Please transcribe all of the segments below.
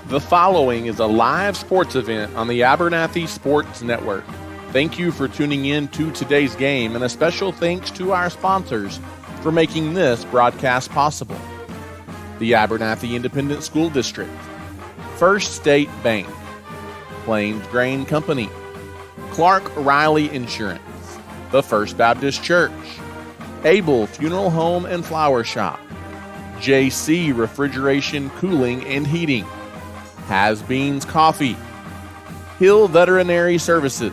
The following is a live sports event on the Abernathy Sports Network. Thank you for tuning in to today's game, and a special thanks to our sponsors for making this broadcast possible. The Abernathy Independent School District, First State Bank, Plains Grain Company, Clark Riley Insurance, the First Baptist Church, Abel Funeral Home and Flower Shop, JC Refrigeration, Cooling and Heating, Has Beans Coffee, Hill Veterinary Services,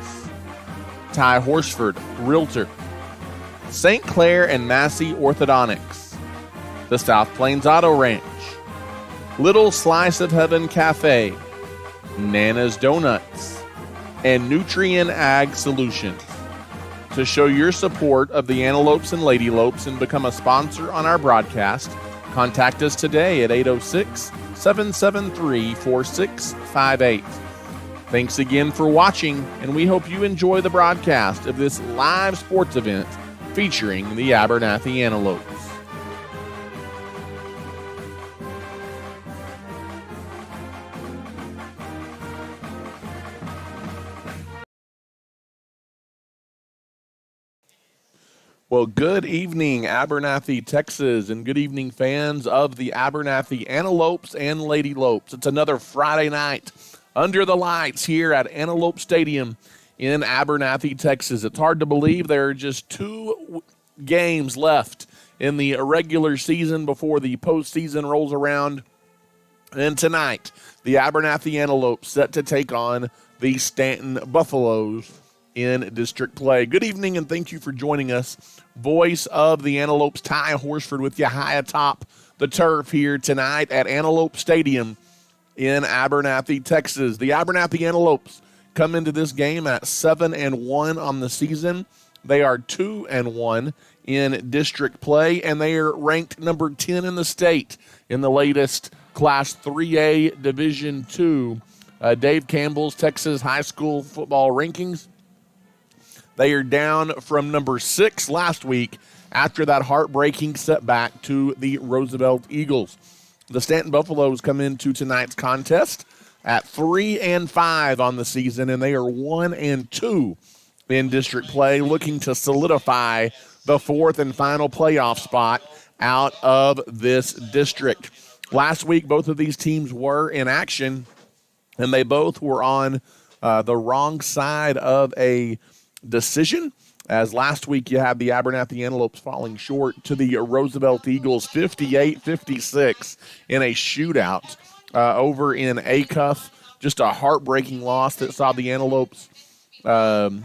Ty Horsford Realtor, St. Clair and Massey Orthodontics, the South Plains Auto Ranch, Little Slice of Heaven Cafe, Nana's Donuts, and Nutrien Ag Solutions. To show your support of the Antelopes and Ladylopes and become a sponsor on our broadcast, contact us today at 806-773-4658. Thanks again for watching, and we hope you enjoy the broadcast of this live sports event featuring the Abernathy Antelopes. Well, good evening, Abernathy, Texas, and good evening, fans of the Abernathy Antelopes and Ladylopes. It's another Friday night under the lights here at Antelope Stadium in Abernathy, Texas. It's hard to believe there are just 2 games left in the regular season before the postseason rolls around. And tonight, the Abernathy Antelopes set to take on the Stanton Buffaloes in district play. Good evening, and thank you for joining us. Voice of the Antelopes, Ty Horsford, with you high atop the turf here tonight at Antelope Stadium in Abernathy, Texas. The Abernathy Antelopes come into this game at 7-1 on the season. They are 2-1 in district play, and they are ranked number 10 in the state in the latest Class 3A Division II Dave Campbell's Texas high school football rankings. They are down from number 6 last week after that heartbreaking setback to the Roosevelt Eagles. The Stanton Buffaloes come into tonight's contest at 3-5 on the season, and they are 1-2 in district play, looking to solidify the 4th and final playoff spot out of this district. Last week, both of these teams were in action, and they both were on the wrong side of a decision, as last week you had the Abernathy Antelopes falling short to the Roosevelt Eagles 58-56 in a shootout over in Acuff. Just a heartbreaking loss that saw the Antelopes lose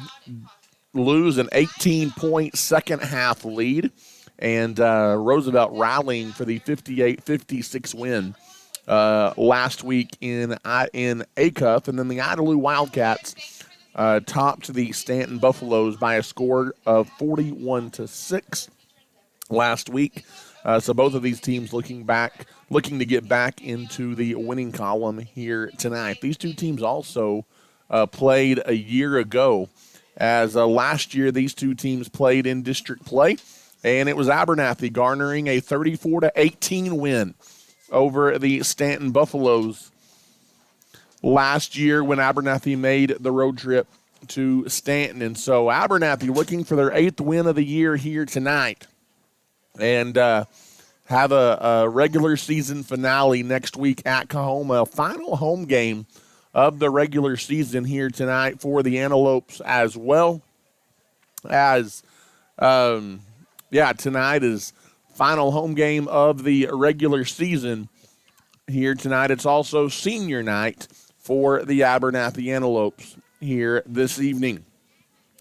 an 18-point second-half lead, and Roosevelt rallying for the 58-56 win last week in Acuff. And then the Idalou Wildcats topped the Stanton Buffaloes by a score of 41-6 last week. So both of these teams looking to get back into the winning column here tonight. These two teams also played a year ago, as last year these two teams played in district play, and it was Abernathy garnering a 34-18 win over the Stanton Buffaloes last year when Abernathy made the road trip to Stanton. And so Abernathy looking for their 8th win of the year here tonight, and have a regular season finale next week at Kahoma, a final home game of the regular season here tonight for the Antelopes, as well as tonight is final home game of the regular season here tonight. It's also senior night for the Abernathy Antelopes here this evening.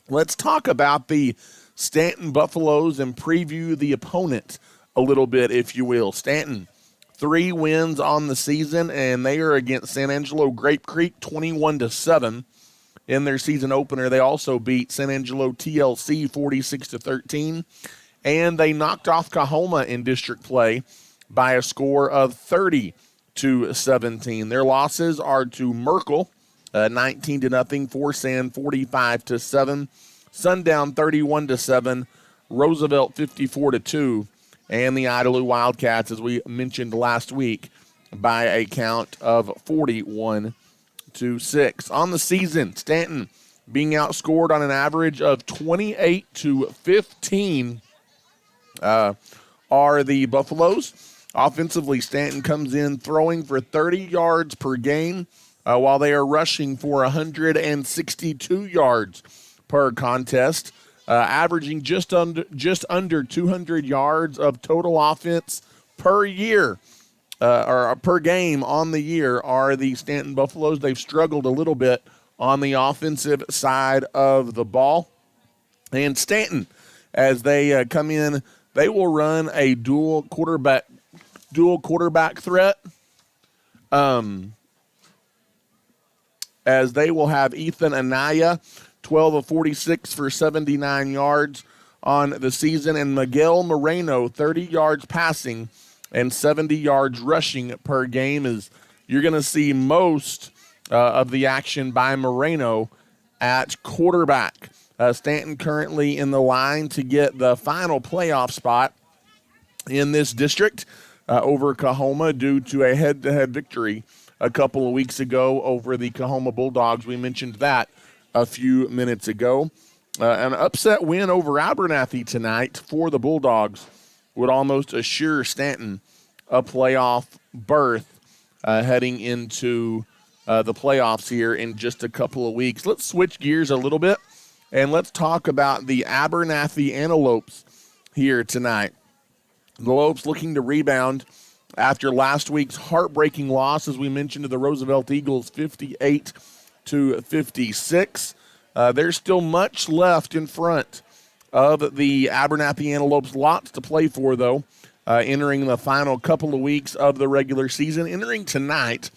Let's talk about the Stanton Buffaloes and preview the opponent a little bit, if you will. Stanton, 3 wins on the season, and they are against San Angelo Grape Creek 21-7 in their season opener. They also beat San Angelo TLC 46-13, and they knocked off Kahoma in district play by a score of 30-17. Their losses are to Merkel, 19-0, Forsan 45-7, Sundown 31-7, Roosevelt 54-2, and the Idalou Wildcats, as we mentioned last week, by a count of 41-6. On the season, Stanton being outscored on an average of 28-15 are the Buffaloes. Offensively, Stanton comes in throwing for 30 yards per game, while they are rushing for 162 yards per contest, averaging just under 200 yards of total offense per year, or per game on the year are the Stanton Buffaloes. They've struggled a little bit on the offensive side of the ball. And Stanton, as they come in, they will run a dual quarterback threat, as they will have Ethan Anaya, 12 of 46 for 79 yards on the season, and Miguel Moreno, 30 yards passing and 70 yards rushing per game. Is you're going to see most of the action by Moreno at quarterback. Stanton currently in the line to get the final playoff spot in this district over Coahoma due to a head-to-head victory a couple of weeks ago over the Coahoma Bulldogs. We mentioned that a few minutes ago. An upset win over Abernathy tonight for the Bulldogs would almost assure Stanton a playoff berth heading into the playoffs here in just a couple of weeks. Let's switch gears a little bit, and let's talk about the Abernathy Antelopes here tonight. The Lopes looking to rebound after last week's heartbreaking loss, as we mentioned, to the Roosevelt Eagles, 58-56. There's still much left in front of the Abernathy Antelopes. Lots to play for, though, entering the final couple of weeks of the regular season. Entering tonight,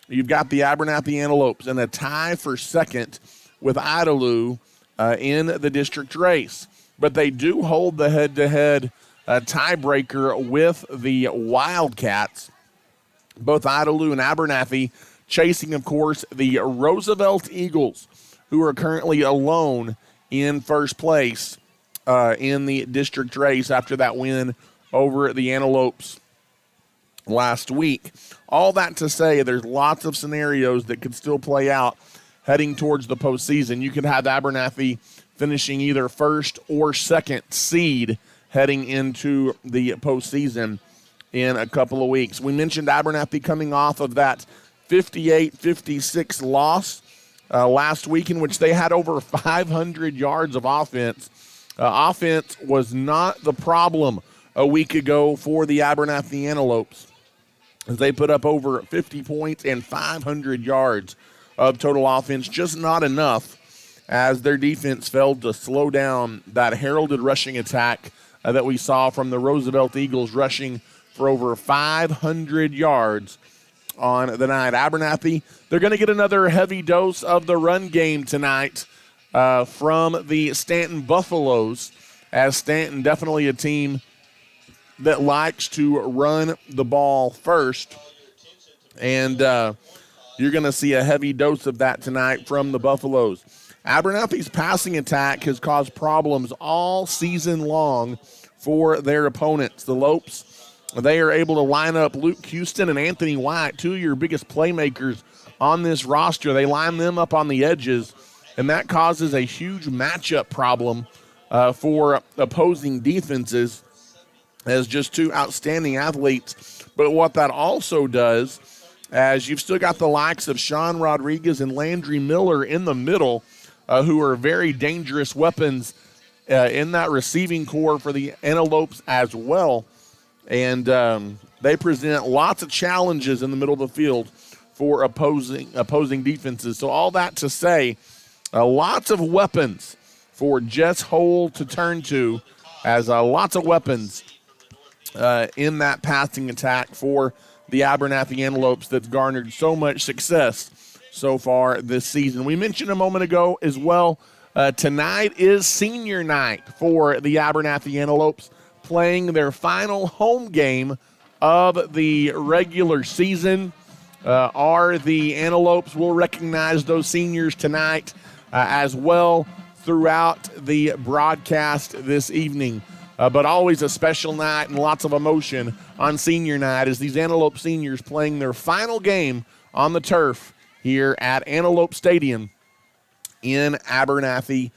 you've got the Abernathy Antelopes in a tie for second with Antelope in the district race. But they do hold the head-to-head tiebreaker with the Wildcats. Both Antelope and Abernathy chasing, of course, the Roosevelt Eagles, who are currently alone in first place in the district race after that win over the Antelopes last week. All that to say, there's lots of scenarios that could still play out heading towards the postseason. You could have Abernathy finishing either first or second seed heading into the postseason in a couple of weeks. We mentioned Abernathy coming off of that 58-56 loss last week, in which they had over 500 yards of offense. Offense was not the problem a week ago for the Abernathy Antelopes, as they put up over 50 points and 500 yards of total offense. Just not enough, as their defense failed to slow down that heralded rushing attack that we saw from the Roosevelt Eagles, rushing for over 500 yards on the night. Abernathy, they're going to get another heavy dose of the run game tonight from the Stanton Buffaloes, as Stanton definitely a team that likes to run the ball first. And you're going to see a heavy dose of that tonight from the Buffaloes. Abernathy's passing attack has caused problems all season long for their opponents. The Lopes, they are able to line up Luke Houston and Anthony White, two of your biggest playmakers on this roster. They line them up on the edges, and that causes a huge matchup problem for opposing defenses, as just two outstanding athletes. But what that also does, as you've still got the likes of Sean Rodriguez and Landry Miller in the middle, who are very dangerous weapons in that receiving core for the Antelopes as well. And they present lots of challenges in the middle of the field for opposing defenses. So all that to say, lots of weapons for Jess Hole to turn to, as lots of weapons in that passing attack for the Abernathy Antelopes that's garnered so much success so far this season. We mentioned a moment ago as well, tonight is senior night for the Abernathy Antelopes, playing their final home game of the regular season. The Antelopes will recognize those seniors tonight as well throughout the broadcast this evening. but always a special night and lots of emotion on senior night as these Antelope seniors playing their final game on the turf here at Antelope Stadium in Abernathy,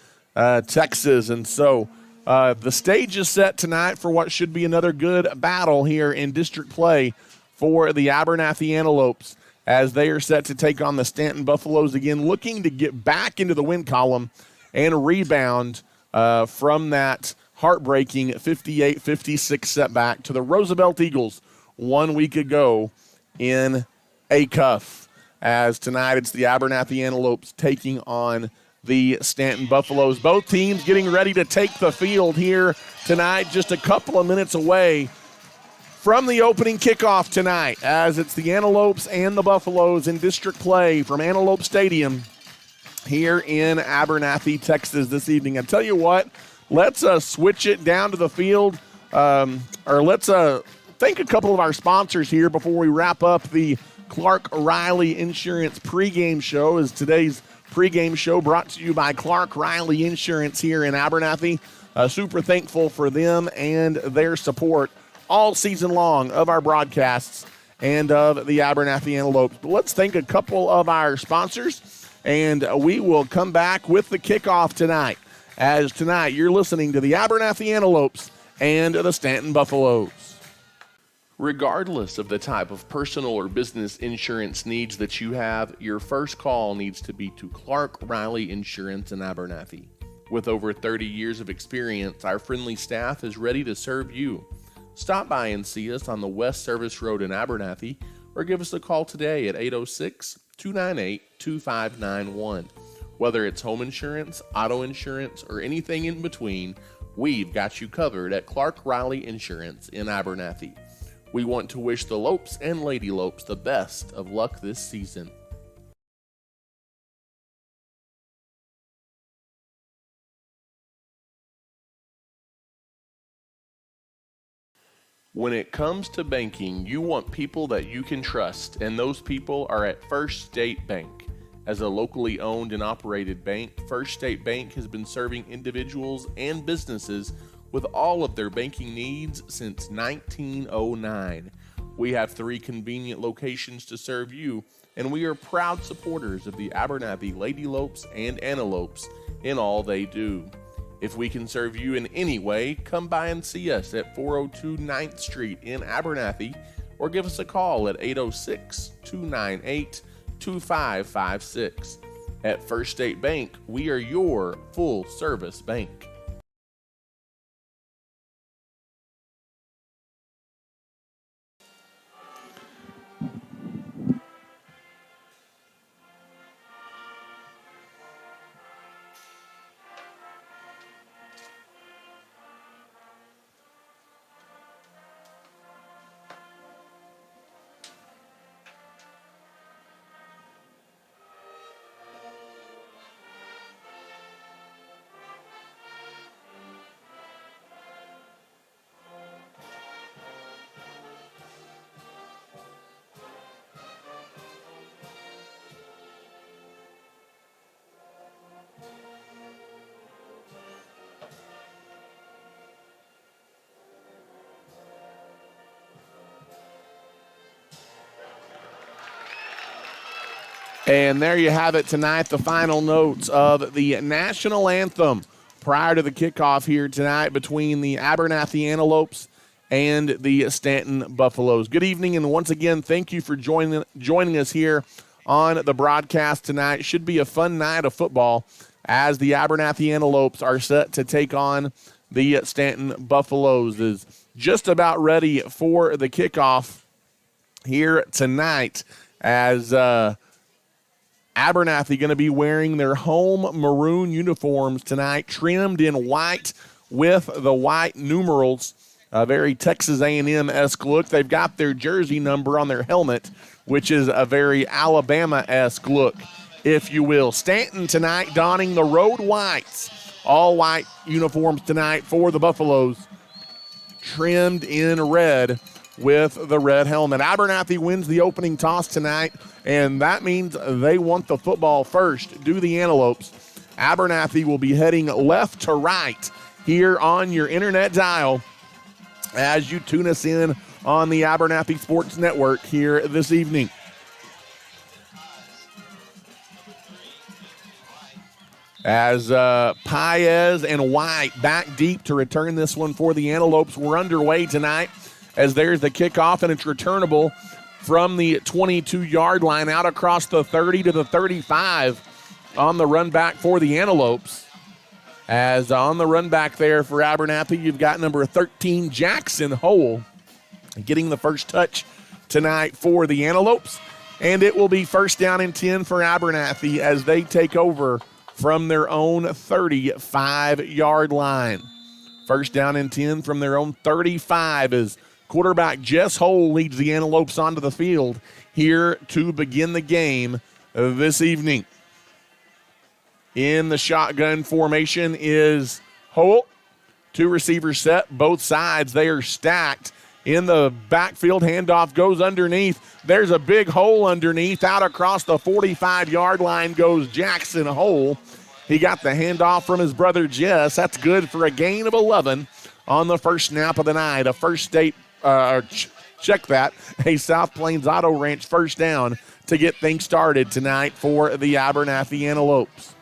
Texas. And so the stage is set tonight for what should be another good battle here in district play for the Abernathy Antelopes as they are set to take on the Stanton Buffaloes again, looking to get back into the win column and rebound from that heartbreaking 58-56 setback to the Roosevelt Eagles 1 week ago in Acuff. As tonight it's the Abernathy Antelopes taking on the Stanton Buffaloes. Both teams getting ready to take the field here tonight, just a couple of minutes away from the opening kickoff tonight, as it's the Antelopes and the Buffaloes in district play from Antelope Stadium here in Abernathy, Texas this evening. I tell you what, let's switch it down to the field, or let's thank a couple of our sponsors here before we wrap up the Clark Riley Insurance pregame show. As today's pregame show brought to you by Clark Riley Insurance here in Abernathy. Super thankful for them and their support all season long of our broadcasts and of the Abernathy Antelopes. But let's thank a couple of our sponsors, and we will come back with the kickoff tonight. As tonight you're listening to the Abernathy Antelopes and the Stanton Buffaloes. Regardless of the type of personal or business insurance needs that you have, your first call needs to be to Clark Riley Insurance in Abernathy. With over 30 years of experience, our friendly staff is ready to serve you. Stop by and see us on the West Service Road in Abernathy, or give us a call today at 806-298-2591. Whether it's home insurance, auto insurance, or anything in between, we've got you covered at Clark Riley Insurance in Abernathy. We want to wish the Lopes and Lady Lopes the best of luck this season. When it comes to banking, you want people that you can trust, and those people are at First State Bank. As a locally owned and operated bank, First State Bank has been serving individuals and businesses with all of their banking needs since 1909. We have 3 convenient locations to serve you, and we are proud supporters of the Abernathy Lady Lopes and Antelopes in all they do. If we can serve you in any way, come by and see us at 402 9th Street in Abernathy, or give us a call at 806-298-2556. At First State Bank, we are your full-service bank. And there you have it tonight, the final notes of the national anthem prior to the kickoff here tonight between the Abernathy Antelopes and the Stanton Buffaloes. Good evening, and once again, thank you for joining us here on the broadcast tonight. Should be a fun night of football as the Abernathy Antelopes are set to take on the Stanton Buffaloes. Is just about ready for the kickoff here tonight as Abernathy going to be wearing their home maroon uniforms tonight, trimmed in white with the white numerals. A very Texas A&M-esque look. They've got their jersey number on their helmet, which is a very Alabama-esque look, if you will. Stanton tonight donning the road whites. All white uniforms tonight for the Buffaloes, trimmed in red with the red helmet. Abernathy wins the opening toss tonight, and that means they want the football first. Do the Antelopes. Abernathy will be heading left to right here on your internet dial as you tune us in on the Abernathy Sports Network here this evening. As Paez and White back deep to return this one for the Antelopes. We're underway tonight as there's the kickoff, and it's returnable from the 22-yard line out across the 30 to the 35 on the run back for the Antelopes. As on the run back there for Abernathy, you've got number 13, Jackson Hole, getting the first touch tonight for the Antelopes. And it will be first down and 10 for Abernathy as they take over from their own 35-yard line. First down and 10 from their own 35 as quarterback Jess Hole leads the Antelopes onto the field here to begin the game this evening. In the shotgun formation is Hole. Two receivers set, both sides. They are stacked. In the backfield, handoff goes underneath. There's a big hole underneath. Out across the 45-yard line goes Jackson Hole. He got the handoff from his brother Jess. That's good for a gain of 11 on the first snap of the night. A First State, check that, a South Plains Auto Ranch first down to get things started tonight for the Abernathy Antelopes.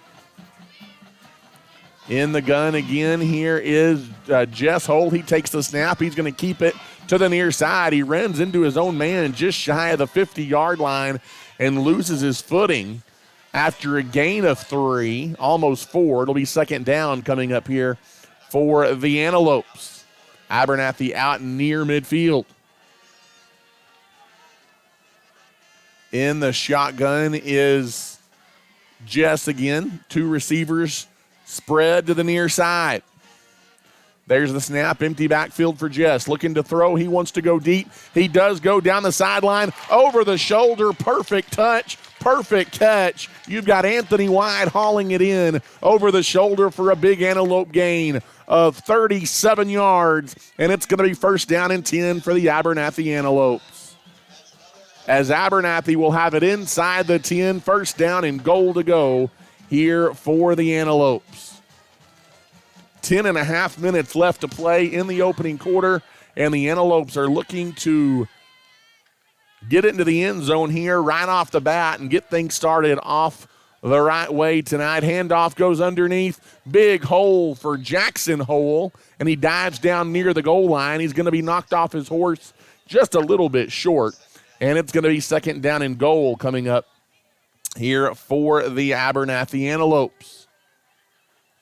In the gun again here is Jess Hole. He takes the snap. He's going to keep it to the near side. He runs into his own man just shy of the 50-yard line and loses his footing after a gain of 3, almost 4. It'll be second down coming up here for the Antelopes. Abernathy out near midfield. In the shotgun is Jess again. Two receivers spread to the near side. There's the snap, empty backfield for Jess. Looking to throw, he wants to go deep. He does go down the sideline, over the shoulder, perfect touch, perfect catch. You've got Anthony White hauling it in over the shoulder for a big Antelope gain of 37 yards, and it's going to be first down and 10 for the Abernathy Antelopes. As Abernathy will have it inside the 10, first down and goal to go here for the Antelopes. 10.5 minutes left to play in the opening quarter, and the Antelopes are looking to get into the end zone here right off the bat and get things started off the right way tonight. Handoff goes underneath. Big hole for Jackson Hole, and he dives down near the goal line. He's going to be knocked off his horse just a little bit short, and it's going to be second down and goal coming up here for the Abernathy Antelopes.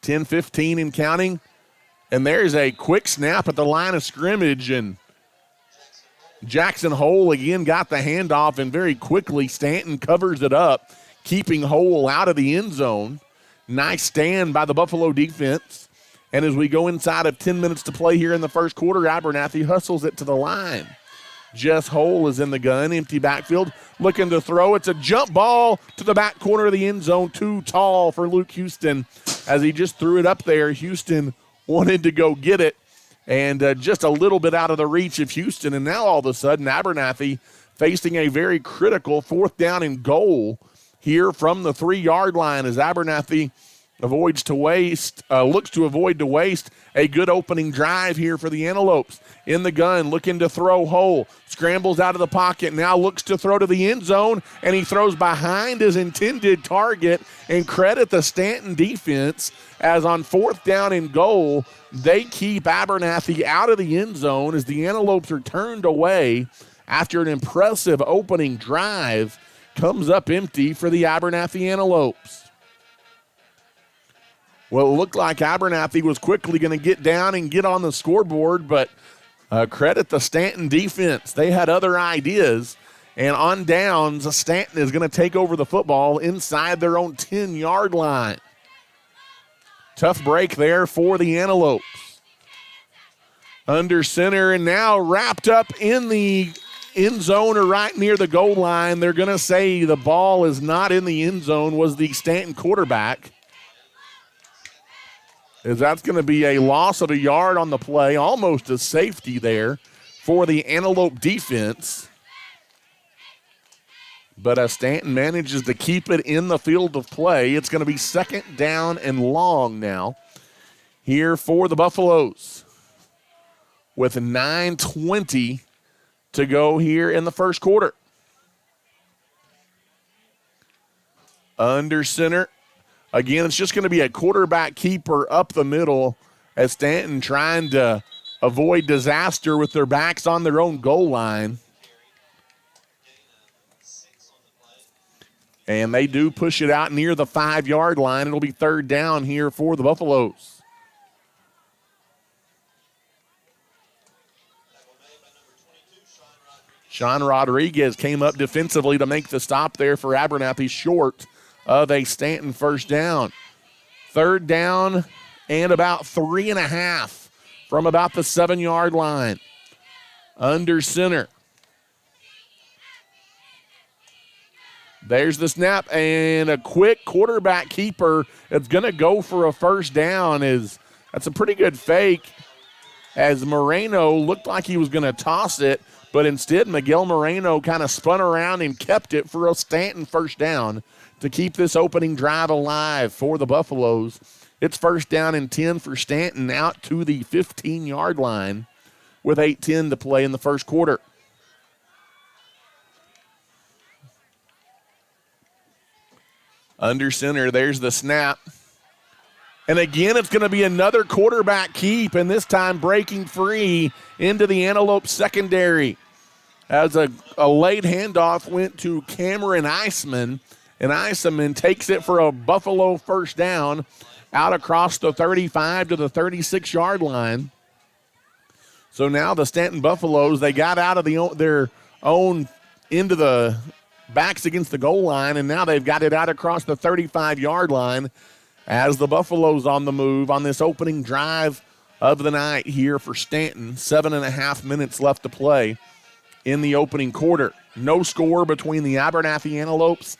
10-15 and counting, and there's a quick snap at the line of scrimmage, and Jackson Hole again got the handoff, and very quickly Stanton covers it up, keeping Hole out of the end zone. Nice stand by the Buffalo defense, and as we go inside of 10 minutes to play here in the first quarter, Abernathy hustles it to the line. Jess Hole is in the gun, empty backfield, looking to throw. It's a jump ball to the back corner of the end zone, too tall for Luke Houston. As he just threw it up there, Houston wanted to go get it, and just a little bit out of the reach of Houston. And now all of a sudden, Abernathy facing a very critical fourth down and goal here from the 3-yard line as Abernathy looks to avoid to waste a good opening drive here for the Antelopes. In the gun, looking to throw. Hole scrambles out of the pocket, now looks to throw to the end zone, and he throws behind his intended target. And credit the Stanton defense, as on fourth down and goal, they keep Abernathy out of the end zone as the Antelopes are turned away after an impressive opening drive comes up empty for the Abernathy Antelopes. Well, it looked like Abernathy was quickly going to get down and get on the scoreboard, but credit the Stanton defense. They had other ideas, and on downs, Stanton is going to take over the football inside their own 10-yard line. Tough break there for the Antelopes. Under center, and now wrapped up in the end zone or right near the goal line. They're going to say the ball is not in the end zone, was the Stanton quarterback. As that's going to be a loss of a yard on the play, almost a safety there for the Antelope defense. But Stanton manages to keep it in the field of play. It's going to be second down and long now here for the Buffaloes with 9:20 to go here in the first quarter. Under center. Again, it's just going to be a quarterback keeper up the middle as Stanton trying to avoid disaster with their backs on their own goal line. And they do push it out near the 5-yard line. It'll be third down here for the Buffaloes. Sean Rodriguez came up defensively to make the stop there for Abernathy, short of a Stanton first down. Third down and about 3.5 from about the 7-yard line. Under center. There's the snap, and a quick quarterback keeper that's going to go for a first down. That's a pretty good fake, as Moreno looked like he was going to toss it, but instead Miguel Moreno kind of spun around and kept it for a Stanton first down to keep this opening drive alive for the Buffaloes. It's first down and 10 for Stanton out to the 15-yard line with 8:10 to play in the first quarter. Under center, there's the snap. And again, it's going to be another quarterback keep, and this time breaking free into the Antelope secondary. As a late handoff went to Cameron Eisman, and Eisman takes it for a Buffalo first down out across the 35 to the 36-yard line. So now the Stanton Buffaloes, they got out of their own into the backs against the goal line, and now they've got it out across the 35-yard line as the Buffaloes on the move on this opening drive of the night here for Stanton. 7.5 minutes left to play in the opening quarter. No score between the Abernathy Antelopes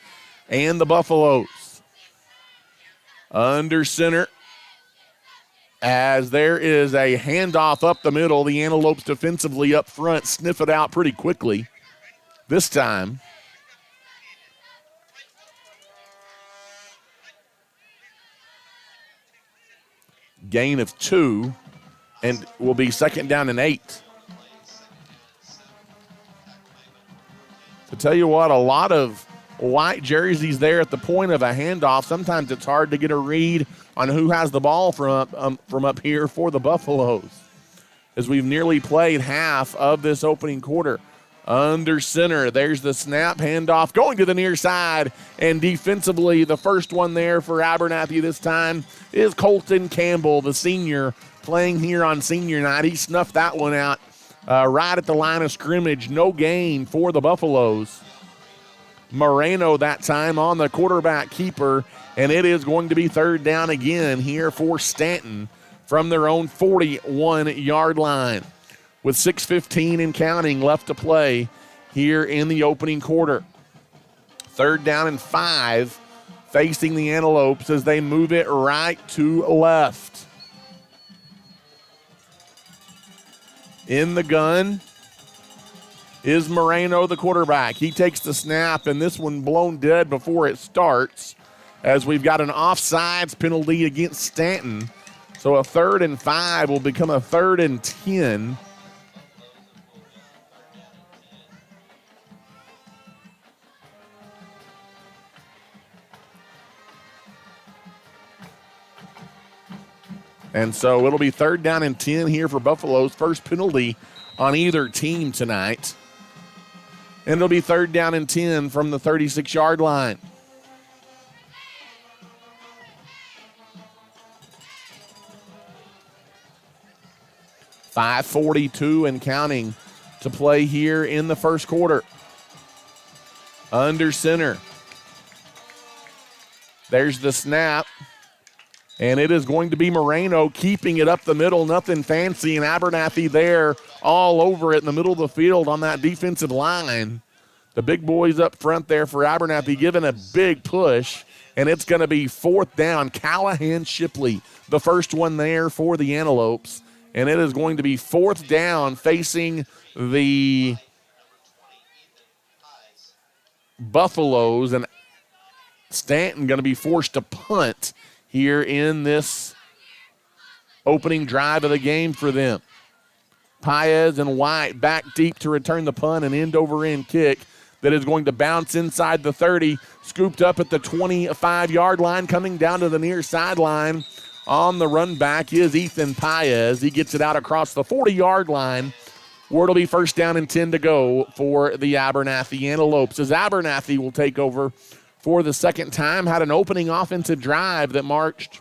and the Buffaloes. Under center, as there is a handoff up the middle. The Antelopes defensively up front sniff it out pretty quickly. This time, gain of 2, and will be second down and 8. To tell you what, a lot of white jerseys there at the point of a handoff. Sometimes it's hard to get a read on who has the ball from up here for the Buffaloes, as we've nearly played half of this opening quarter. Under center, there's the snap, handoff going to the near side, and defensively the first one there for Abernathy this time is Colton Campbell, the senior, playing here on senior night. He snuffed that one out right at the line of scrimmage. No gain for the Buffaloes. Moreno that time on the quarterback keeper, and it is going to be third down again here for Stanton from their own 41-yard line, with 6:15 and counting left to play here in the opening quarter. Third down and 5 facing the Antelopes as they move it right to left. In the gun is Moreno, the quarterback. He takes the snap, and this one blown dead before it starts, as we've got an offsides penalty against Stanton. So a 3rd and 5 will become a 3rd and 10. And so it'll be third down and 10 here for Buffalo's first penalty on either team tonight. And it'll be third down and 10 from the 36-yard line. .542 and counting to play here in the first quarter. Under center. There's the snap. And it is going to be Moreno keeping it up the middle. Nothing fancy, and Abernathy there all over it in the middle of the field on that defensive line. The big boys up front there for Abernathy giving a big push, and it's going to be fourth down. Callahan Shipley, the first one there for the Antelopes, and it is going to be fourth down facing the Buffaloes, and Stanton going to be forced to punt here in this opening drive of the game for them. Paez and White back deep to return the punt, an end-over-end kick that is going to bounce inside the 30, scooped up at the 25-yard line, coming down to the near sideline. On the run back is Ethan Paez. He gets it out across the 40-yard line, where it'll be first down and 10 to go for the Abernathy Antelopes, as Abernathy will take over for the second time. Had an opening offensive drive that marched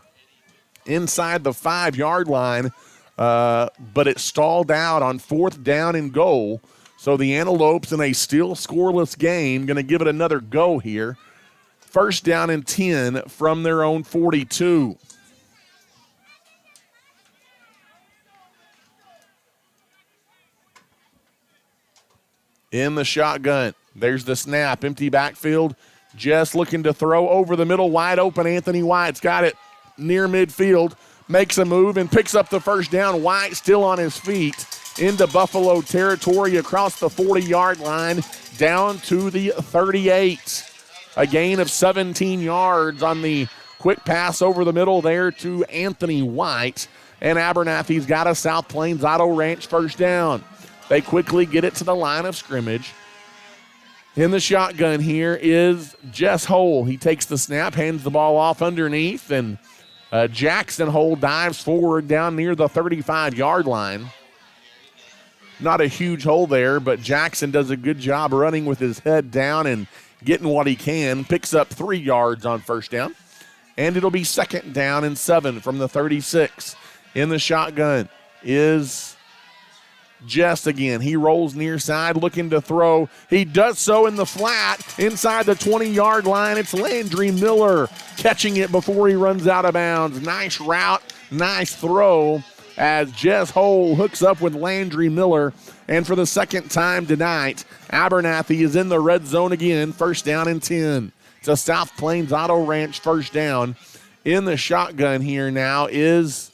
inside the 5-yard line, but it stalled out on 4th down and goal. So the Antelopes, in a still scoreless game, going to give it another go here. First down and 10 from their own 42. In the shotgun, there's the snap, empty backfield. Just looking to throw over the middle, wide open. Anthony White's got it near midfield, makes a move and picks up the first down. White still on his feet into Buffalo territory across the 40-yard line down to the 38. A gain of 17 yards on the quick pass over the middle there to Anthony White. And Abernathy's got a South Plains Auto Ranch first down. They quickly get it to the line of scrimmage. In the shotgun here is Jess Hole. He takes the snap, hands the ball off underneath, and Jackson Hole dives forward down near the 35-yard line. Not a huge hole there, but Jackson does a good job running with his head down and getting what he can. Picks up 3 yards on first down, and it'll be second down and 7 from the 36. In the shotgun is Jess again. He rolls near side looking to throw. He does so in the flat inside the 20-yard line. It's Landry Miller catching it before he runs out of bounds. Nice route, nice throw as Jess Hole hooks up with Landry Miller. And for the second time tonight, Abernathy is in the red zone again. First down and 10. It's a South Plains Auto Ranch first down. In the shotgun here now is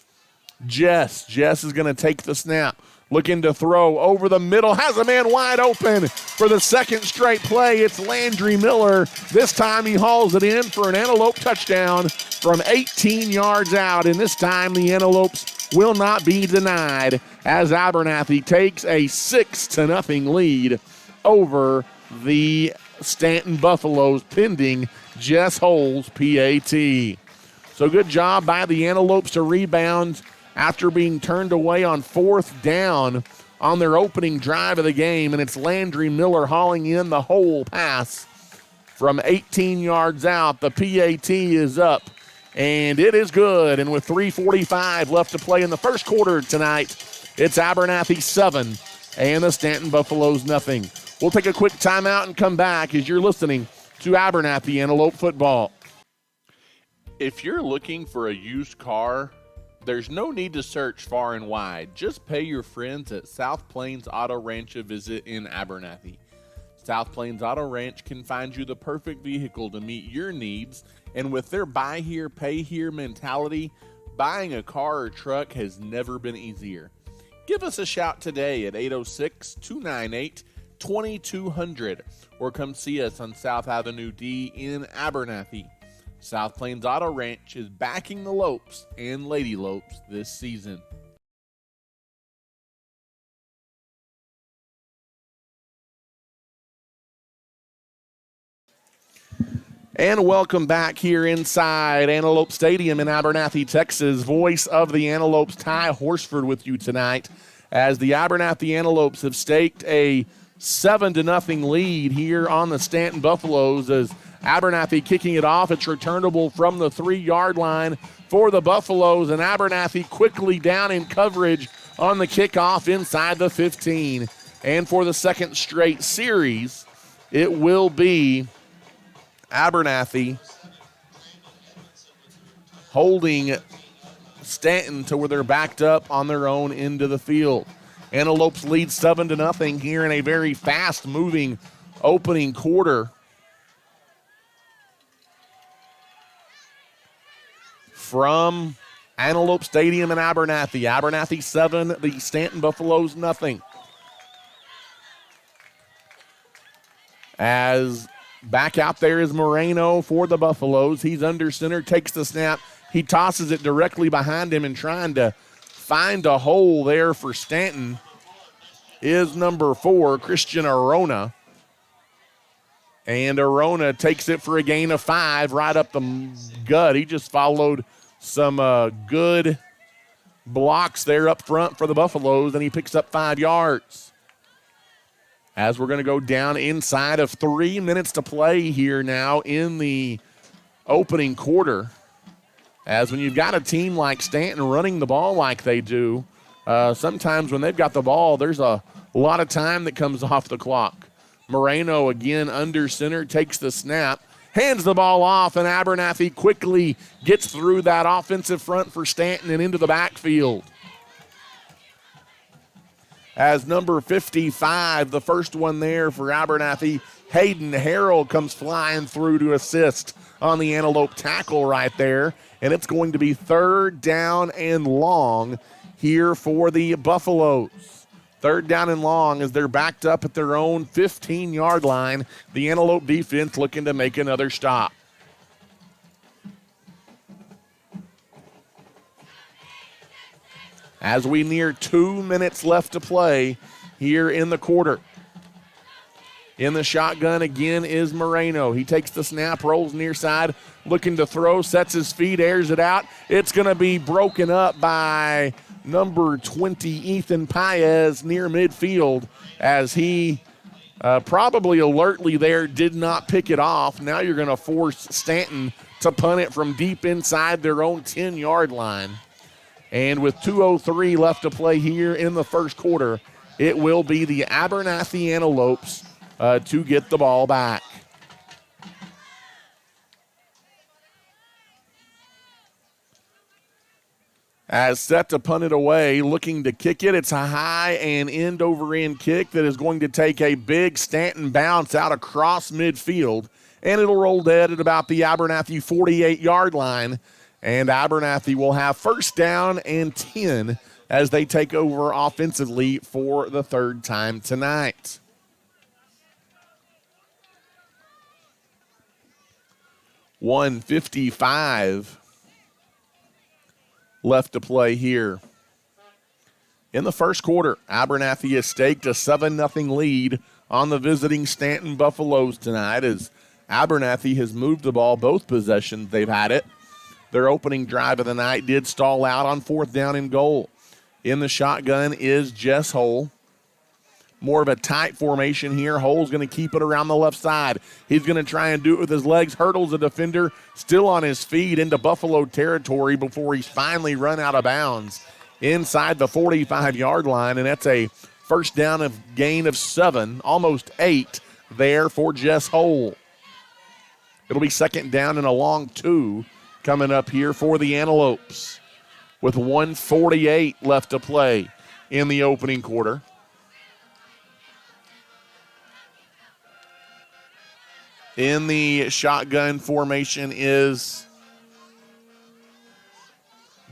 Jess. Jess is going to take the snap. Looking to throw over the middle, has a man wide open for the second straight play. It's Landry Miller. This time he hauls it in for an Antelope touchdown from 18 yards out. And this time the Antelopes will not be denied as Abernathy takes a 6-0 lead over the Stanton Buffaloes, pending Jess Hole's PAT. So good job by the Antelopes to rebound after being turned away on 4th down on their opening drive of the game, and it's Landry Miller hauling in the whole pass from 18 yards out. The PAT is up, and it is good, and with 3:45 left to play in the first quarter tonight, it's Abernathy 7 and the Stanton Buffaloes nothing. We'll take a quick timeout and come back as you're listening to Abernathy Antelope football. If you're looking for a used car, there's no need to search far and wide. Just pay your friends at South Plains Auto Ranch a visit in Abernathy. South Plains Auto Ranch can find you the perfect vehicle to meet your needs, and with their buy here, pay here mentality, buying a car or truck has never been easier. Give us a shout today at 806-298-2200 or come see us on South Avenue D in Abernathy. South Plains Auto Ranch is backing the Lopes and Lady Lopes this season. And welcome back here inside Antelope Stadium in Abernathy, Texas. Voice of the Antelopes, Ty Horsford, with you tonight as the Abernathy Antelopes have staked a 7-0 lead here on the Stanton Buffaloes as Abernathy kicking it off. It's returnable from the 3-yard line for the Buffaloes, and Abernathy quickly down in coverage on the kickoff inside the 15. And for the second straight series, it will be Abernathy holding Stanton to where they're backed up on their own end of the field. Antelopes lead 7-0 here in a very fast-moving opening quarter. From Antelope Stadium in Abernathy. Abernathy 7, the Stanton Buffaloes nothing. As back out there is Moreno for the Buffaloes. He's under center, takes the snap. He tosses it directly behind him and trying to find a hole there for Stanton is number 4, Christian Arona. And Arona takes it for a gain of 5 right up the gut. He just followed some good blocks there up front for the Buffaloes, and he picks up 5 yards. As we're going to go down inside of 3 minutes to play here now in the opening quarter. As when you've got a team like Stanton running the ball like they do, sometimes when they've got the ball, there's a lot of time that comes off the clock. Moreno again under center, takes the snap, hands the ball off, and Abernathy quickly gets through that offensive front for Stanton and into the backfield. As number 55, the first one there for Abernathy, Hayden Harrell comes flying through to assist on the Antelope tackle right there. And it's going to be 3rd down and long here for the Buffaloes. 3rd down and long as they're backed up at their own 15-yard line. The Antelope defense looking to make another stop. As we near 2 minutes left to play here in the quarter. In the shotgun again is Moreno. He takes the snap, rolls near side, looking to throw, sets his feet, airs it out. It's going to be broken up by number 20, Ethan Paez, near midfield, as he probably alertly there did not pick it off. Now you're going to force Stanton to punt it from deep inside their own 10-yard line. And with 2:03 left to play here in the first quarter, it will be the Abernathy Antelopes to get the ball back. As set to punt it away, looking to kick it. It's a high and end-over-end kick that is going to take a big Stanton bounce out across midfield, and it'll roll dead at about the Abernathy 48-yard line. And Abernathy will have 1st down and 10 as they take over offensively for the 3rd time tonight. $1:55 left to play here. In the first quarter, Abernathy has staked a 7-0 lead on the visiting Stanton Buffaloes tonight as Abernathy has moved the ball both possessions they've had it. Their opening drive of the night did stall out on 4th down and goal. In the shotgun is Jess Hull. More of a tight formation here. Hull's going to keep it around the left side. He's going to try and do it with his legs. Hurdles the defender, still on his feet into Buffalo territory before he's finally run out of bounds inside the 45-yard line. And that's a 1st down of gain of 7, almost 8 there for Jess Hull. It'll be 2nd down and a long 2 coming up here for the Antelopes with 1:48 left to play in the opening quarter. In the shotgun formation is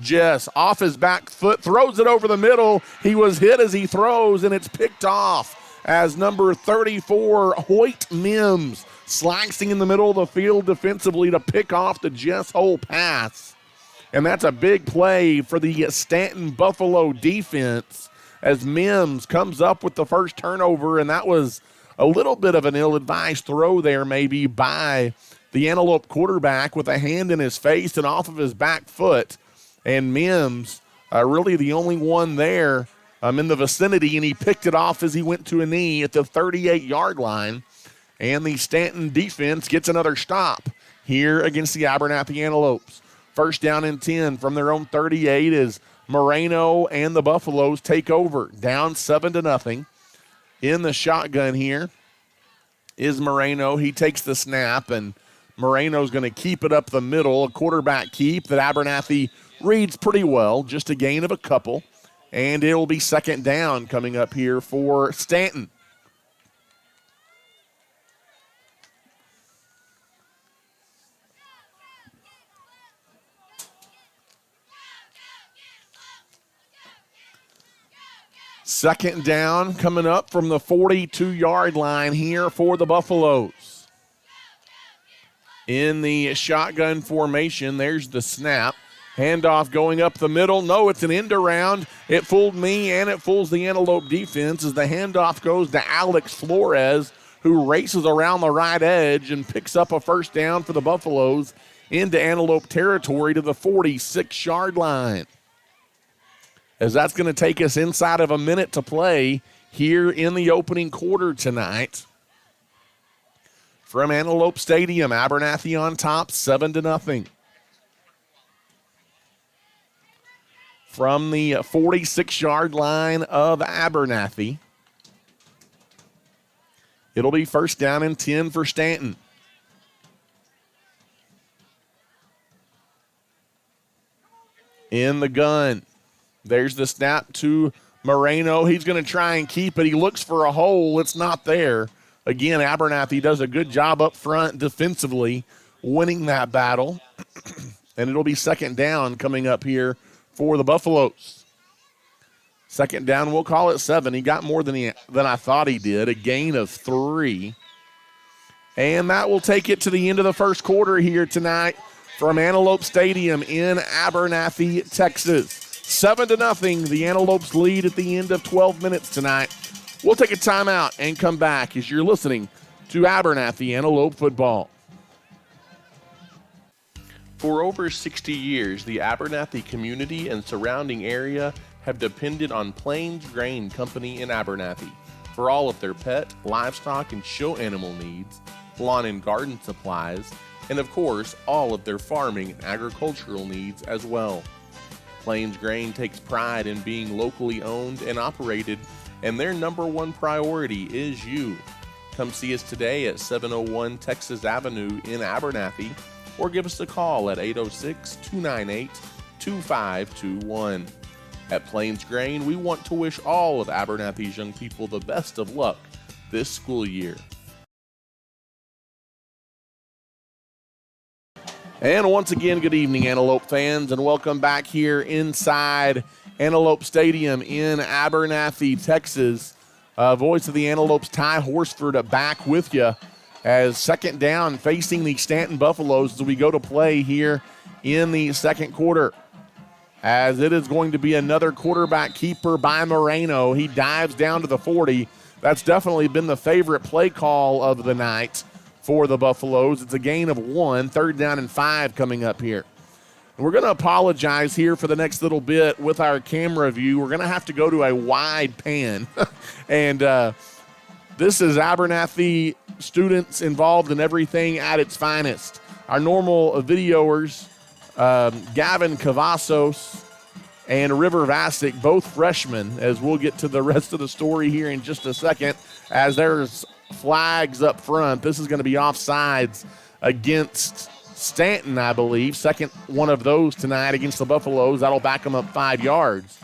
Jess. Off his back foot, throws it over the middle. He was hit as he throws, and it's picked off as number 34, Hoyt Mims, slicing in the middle of the field defensively to pick off the Jess Hull pass. And that's a big play for the Stanton Buffalo defense as Mims comes up with the first turnover, and that was a little bit of an ill-advised throw there maybe by the Antelope quarterback with a hand in his face and off of his back foot. And Mims, really the only one there in the vicinity, and he picked it off as he went to a knee at the 38-yard line. And the Stanton defense gets another stop here against the Abernathy Antelopes. 1st down and 10 from their own 38 as Moreno and the Buffaloes take over, down 7-0. In the shotgun here is Moreno. He takes the snap, and Moreno's going to keep it up the middle, a quarterback keep that Abernathy reads pretty well, just a gain of a couple. And it'll be 2nd down coming up here for Stanton. Second down coming up from the 42-yard line here for the Buffaloes. In the shotgun formation, there's the snap. Handoff going up the middle. No, it's an end around. It fooled me and it fools the Antelope defense as the handoff goes to Alex Flores, who races around the right edge and picks up a first down for the Buffaloes into Antelope territory to the 46-yard line. As that's going to take us inside of a minute to play here in the opening quarter tonight. From Antelope Stadium, Abernathy on top, 7-0. From the 46-yard line of Abernathy, it'll be first down and 10 for Stanton. In the gun. There's the snap to Moreno. He's going to try and keep it. He looks for a hole. It's not there. Again, Abernathy does a good job up front defensively, winning that battle. And it'll be second down coming up here for the Buffaloes. Second down, we'll call it 7. He got more than I thought he did, a gain of 3. And that will take it to the end of the first quarter here tonight from Antelope Stadium in Abernathy, Texas. 7-0, the Antelopes lead at the end of 12 minutes tonight. We'll take a timeout and come back as you're listening to Abernathy Antelope football. For over 60 years, the Abernathy community and surrounding area have depended on Plains Grain Company in Abernathy for all of their pet, livestock, and show animal needs, lawn and garden supplies, and of course, all of their farming and agricultural needs as well. Plains Grain takes pride in being locally owned and operated, and their number one priority is you. Come see us today at 701 Texas Avenue in Abernathy, or give us a call at 806-298-2521. At Plains Grain, we want to wish all of Abernathy's young people the best of luck this school year. And once again, good evening, Antelope fans, and welcome back here inside Antelope Stadium in Abernathy, Texas. Voice of the Antelopes, Ty Horsford, back with you as second down facing the Stanton Buffaloes as we go to play here in the second quarter. As it is going to be another quarterback keeper by Moreno. He dives down to the 40. That's definitely been the favorite play call of the night for the Buffaloes. It's a gain of 1, third down and 5 coming up here. And we're going to apologize here for the next little bit with our camera view. We're going to have to go to a wide pan. And this is Abernathy students involved in everything at its finest. Our normal videoers, Gavin Cavazos and River Vasic, both freshmen, as we'll get to the rest of the story here in just a second, as there's flags up front. This is going to be offsides against Stanton, I believe. Second one of those tonight against the Buffaloes. That'll back them up 5 yards.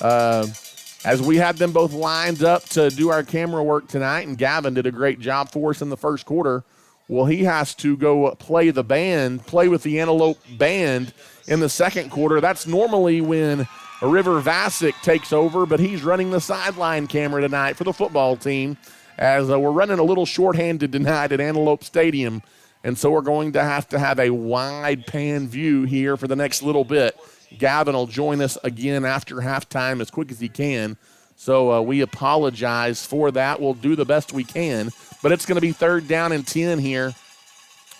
As we had them both lined up to do our camera work tonight, and Gavin did a great job for us in the first quarter, well, he has to go play with the Antelope band in the second quarter. That's normally when River Vasic takes over, but he's running the sideline camera tonight for the football team, as we're running a little shorthanded tonight at Antelope Stadium, and so we're going to have a wide pan view here for the next little bit. Gavin will join us again after halftime as quick as he can, so we apologize for that. We'll do the best we can, but it's going to be third down and 10 here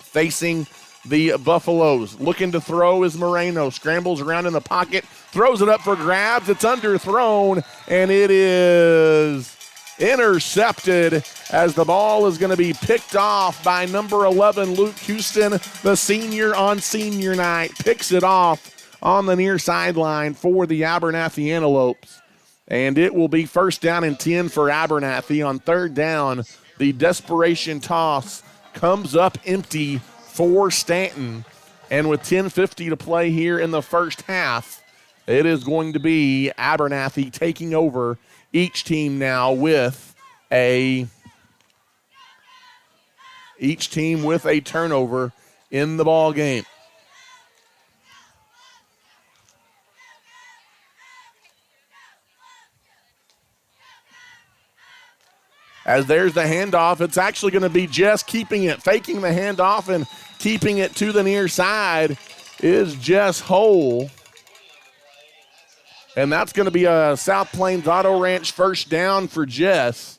facing the Buffaloes. Looking to throw is Moreno. Scrambles around in the pocket, throws it up for grabs. It's underthrown, and it is intercepted as the ball is going to be picked off by number 11, Luke Houston, the senior on senior night. Picks it off on the near sideline for the Abernathy Antelopes. And it will be first down and 10 for Abernathy. On third down, the desperation toss comes up empty for Stanton. And with 10:50 to play here in the first half, it is going to be Abernathy taking over, each team now with a turnover in the ball game. As there's the handoff, it's actually going to be just keeping it, faking the handoff and keeping it to the near side. is Jess Hole. And that's going to be a South Plains Auto Ranch first down for Jess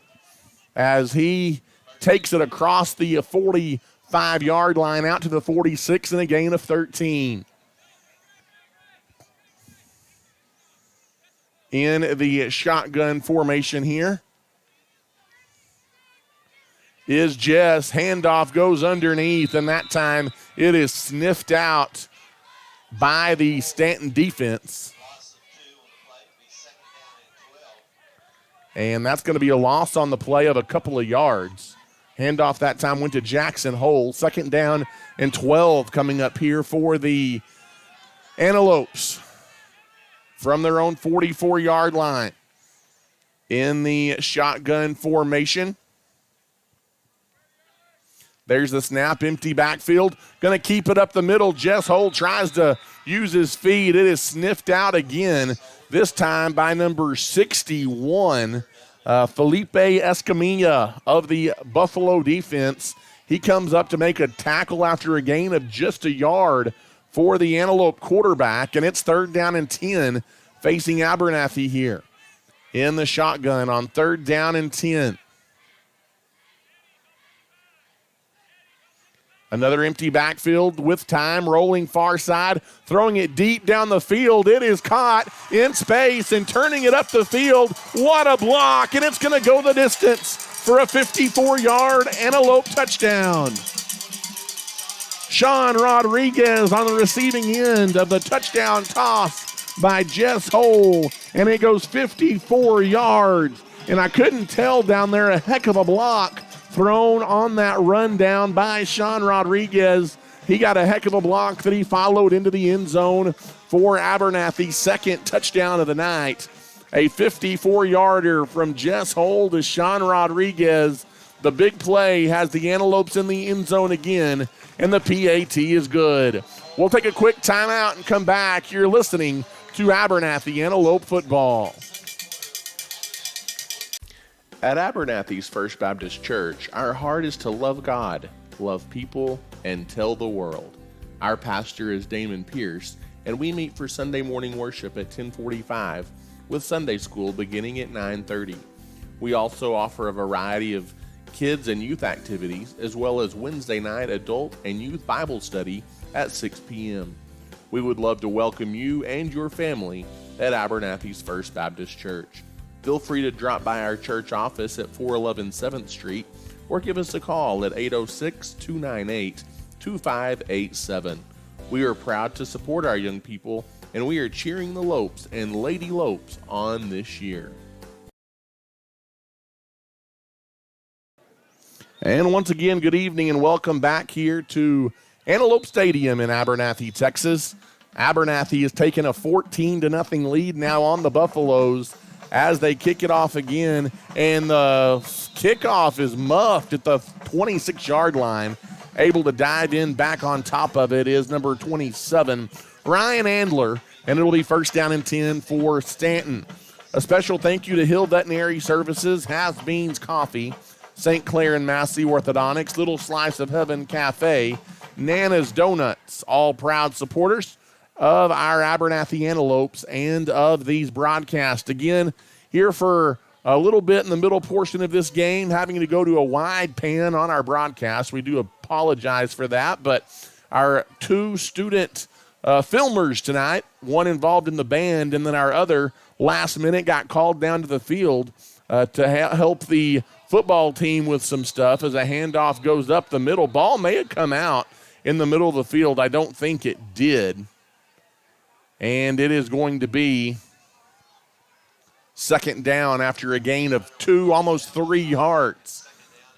as he takes it across the 45-yard line out to the 46 and a gain of 13. In the shotgun formation here is Jess. Handoff goes underneath, and that time it is sniffed out by the Stanton defense. And that's going to be a loss on the play of a couple of yards. Handoff that time went to Jackson Hole. Second down and 12 coming up here for the Antelopes from their own 44-yard line. In the shotgun formation. There's the snap, empty backfield. Going to keep it up the middle. Jess Hole tries to use his feet. It is sniffed out again, this time by number 61, Felipe Escamilla of the Buffalo defense. He comes up to make a tackle after a gain of just a yard for the Antelope quarterback, and it's third down and 10 facing Abernathy here in the shotgun on third down and 10. Another empty backfield with time, rolling far side, throwing it deep down the field. It is caught in space and turning it up the field. What a block, and it's going to go the distance for a 54-yard Antelope touchdown. Sean Rodriguez on the receiving end of the touchdown toss by Jess Hole, and it goes 54 yards. And I couldn't tell down there, a heck of a block thrown on that run down by Sean Rodriguez. He got a heck of a block that he followed into the end zone for Abernathy's second touchdown of the night. A 54-yarder from Jess Hole to Sean Rodriguez. The big play has the Antelopes in the end zone again, and the PAT is good. We'll take a quick timeout and come back. You're listening to Abernathy Antelope football. At Abernathy's First Baptist Church, our heart is to love God, love people, and tell the world. Our pastor is Damon Pierce, and we meet for Sunday morning worship at 10:45 with Sunday school beginning at 9:30. We also offer a variety of kids and youth activities, as well as Wednesday night adult and youth Bible study at 6 p.m. We would love to welcome you and your family at Abernathy's First Baptist Church. Feel free to drop by our church office at 411 7th Street or give us a call at 806-298-2587. We are proud to support our young people, and we are cheering the Lopes and Lady Lopes on this year. And once again, good evening and welcome back here to Antelope Stadium in Abernathy, Texas. Abernathy has taken a 14-0 lead now on the Buffaloes as they kick it off again, and the kickoff is muffed at the 26-yard line. Able to dive in back on top of it is number 27, Ryan Andler, and it'll be first down and 10 for Stanton. A special thank you to Hill Veterinary Services, Has Beans Coffee, St. Clair and Massey Orthodontics, Little Slice of Heaven Cafe, Nana's Donuts, all proud supporters of our Abernathy Antelopes and of these broadcasts. Again, here for a little bit in the middle portion of this game, having to go to a wide pan on our broadcast. We do apologize for that, but our two student filmers tonight, one involved in the band, and then our other last minute got called down to the field to help the football team with some stuff as a handoff goes up the middle. Ball may have come out in the middle of the field. I don't think it did. And it is going to be second down after a gain of 2, almost 3 yards.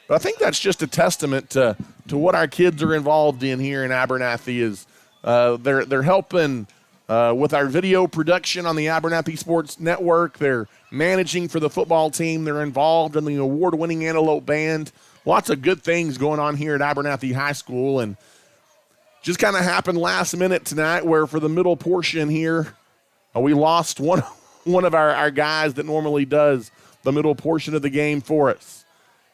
But I think that's just a testament to what our kids are involved in here in Abernathy. Is they're helping with our video production on the Abernathy Sports Network. They're managing for the football team. They're involved in the award-winning Antelope Band. Lots of good things going on here at Abernathy High School, and just kind of happened last minute tonight where for the middle portion here, we lost one of our guys that normally does the middle portion of the game for us.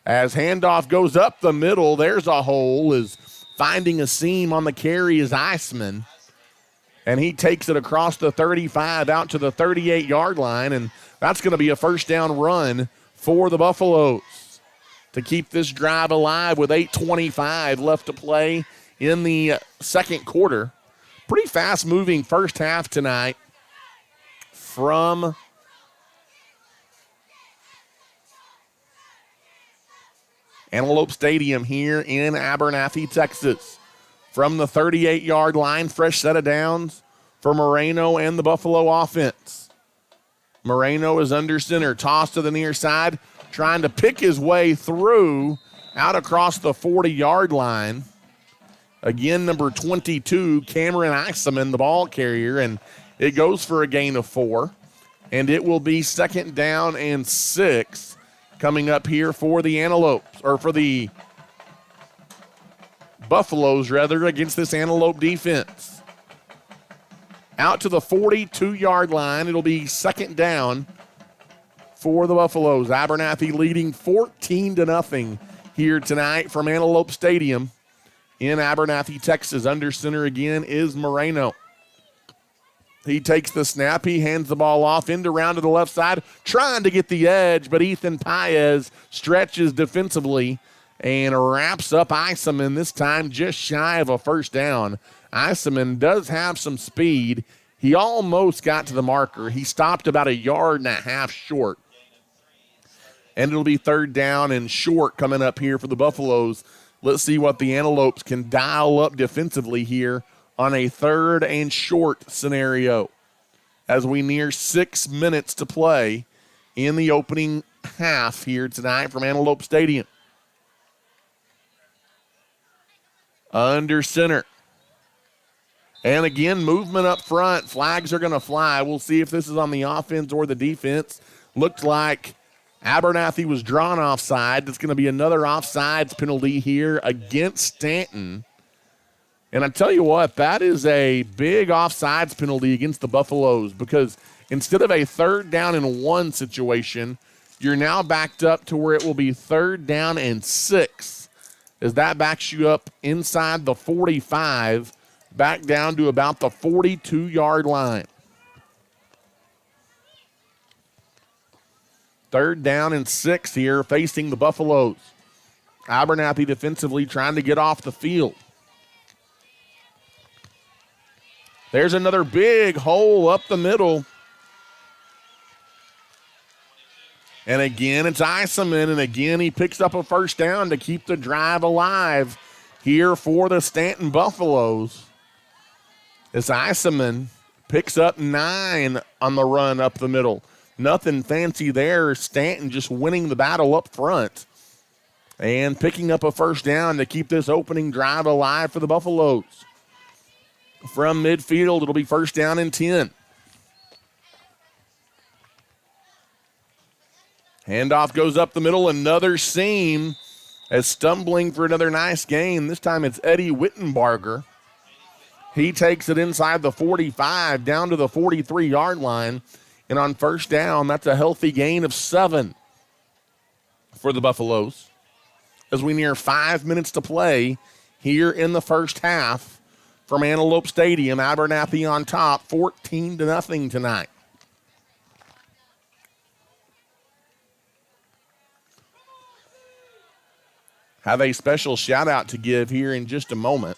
As handoff goes up the middle, there's a hole, is finding a seam on the carry is Iceman. and he takes it across the 35 out to the 38-yard line, and that's going to be a first down run for the Buffaloes to keep this drive alive with 8:25 left to play in the second quarter. Pretty fast-moving first half tonight from Antelope Stadium here in Abernathy, Texas. From the 38-yard line, fresh set of downs for Moreno and the Buffalo offense. Moreno is under center, tossed to the near side, trying to pick his way through out across the 40-yard line. Again, number 22, Cameron Iseman, the ball carrier, and it goes for a gain of 4. And it will be second down and 6 coming up here for the Antelopes, or for the Buffaloes, rather, against this Antelope defense. Out to the 42-yard line. It'll be second down for the Buffaloes. Abernathy leading 14-0 here tonight from Antelope Stadium in Abernathy, Texas. Under center again is Moreno. He takes the snap. He hands the ball off into round to the left side, trying to get the edge, but Ethan Paez stretches defensively and wraps up Iseman, this time just shy of a first down. Iseman does have some speed. He almost got to the marker. He stopped about 1.5 yards short. And it'll be third down and short coming up here for the Buffaloes. Let's see what the Antelopes can dial up defensively here on a third and short scenario as we near 6 minutes to play in the opening half here tonight from Antelope Stadium. Under center. And again, movement up front. Flags are going to fly. We'll see if this is on the offense or the defense. Looked like Abernathy was drawn offside. It's going to be another offsides penalty here against Stanton. And I tell you what, that is a big offsides penalty against the Buffaloes, because instead of a third down and 1 situation, you're now backed up to where it will be third down and 6. As that backs you up inside the 45, back down to about the 42-yard line. Third down and 6 here facing the Buffaloes. Abernathy defensively trying to get off the field. There's another big hole up the middle. And again, it's Iseman, and again, he picks up a first down to keep the drive alive here for the Stanton Buffaloes. As Iseman picks up 9 on the run up the middle. Nothing fancy there. Stanton just winning the battle up front and picking up a first down to keep this opening drive alive for the Buffaloes. From midfield, it'll be first down and 10. Handoff goes up the middle, another seam as stumbling for another nice gain. This time it's Eddie Wittenbarger. He takes it inside the 45 down to the 43-yard line. And on first down, that's a healthy gain of 7 for the Buffaloes. As we near 5 minutes to play here in the first half from Antelope Stadium, Abernathy on top, 14-0 tonight. Have a special shout out to give here in just a moment.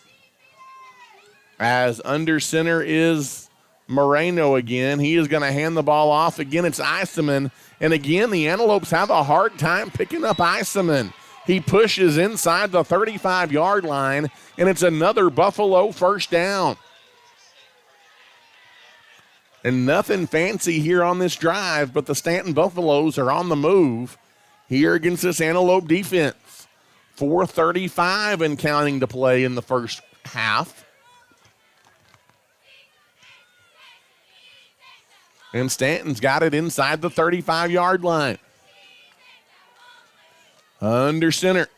As under center is Moreno again. He is going to hand the ball off. Again, it's Iseman. And again, the Antelopes have a hard time picking up Iseman. He pushes inside the 35-yard line, and it's another Buffalo first down. And nothing fancy here on this drive, but the Stanton Buffaloes are on the move here against this Antelope defense. 4:35 and counting to play in the first half. And Stanton's got it inside the 35-yard line. Under center.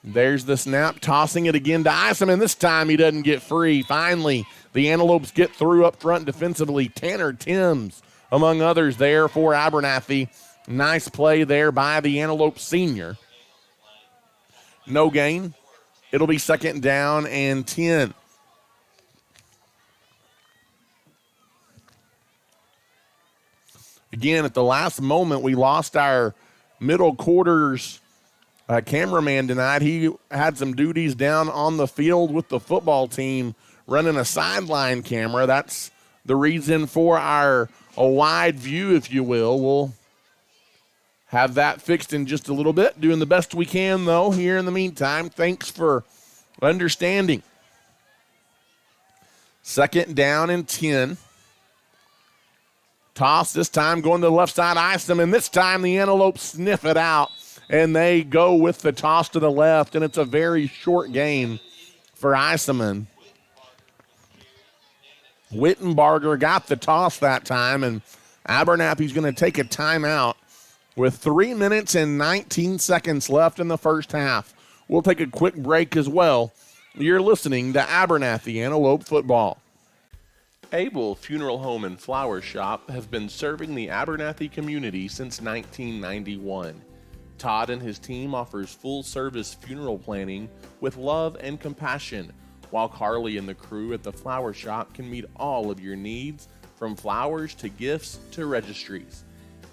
There's the snap, tossing it again to Iseman. This time he doesn't get free. Finally, the Antelopes get through up front defensively. Tanner Timms, among others, there for Abernathy. Nice play there by the Antelope senior. No gain. It'll be second down and 10. Again, at the last moment, we lost our middle quarters cameraman tonight. He had some duties down on the field with the football team running a sideline camera. That's the reason for a wide view, if you will. We'll have that fixed in just a little bit. Doing the best we can, though, here in the meantime. Thanks for understanding. 2nd down and 10. Toss this time going to the left side, Isom, and this time the Antelopes sniff it out, and they go with the toss to the left, and it's a very short gain for Isom. Wittenbarger got the toss that time, and Abernathy's going to take a timeout with 3 minutes and 19 seconds left in the first half. We'll take a quick break as well. You're listening to Abernathy Antelope Football. Abel Funeral Home and Flower Shop has been serving the Abernathy community since 1991. Todd and his team offers full-service funeral planning with love and compassion, while Carly and the crew at the Flower Shop can meet all of your needs, from flowers to gifts to registries.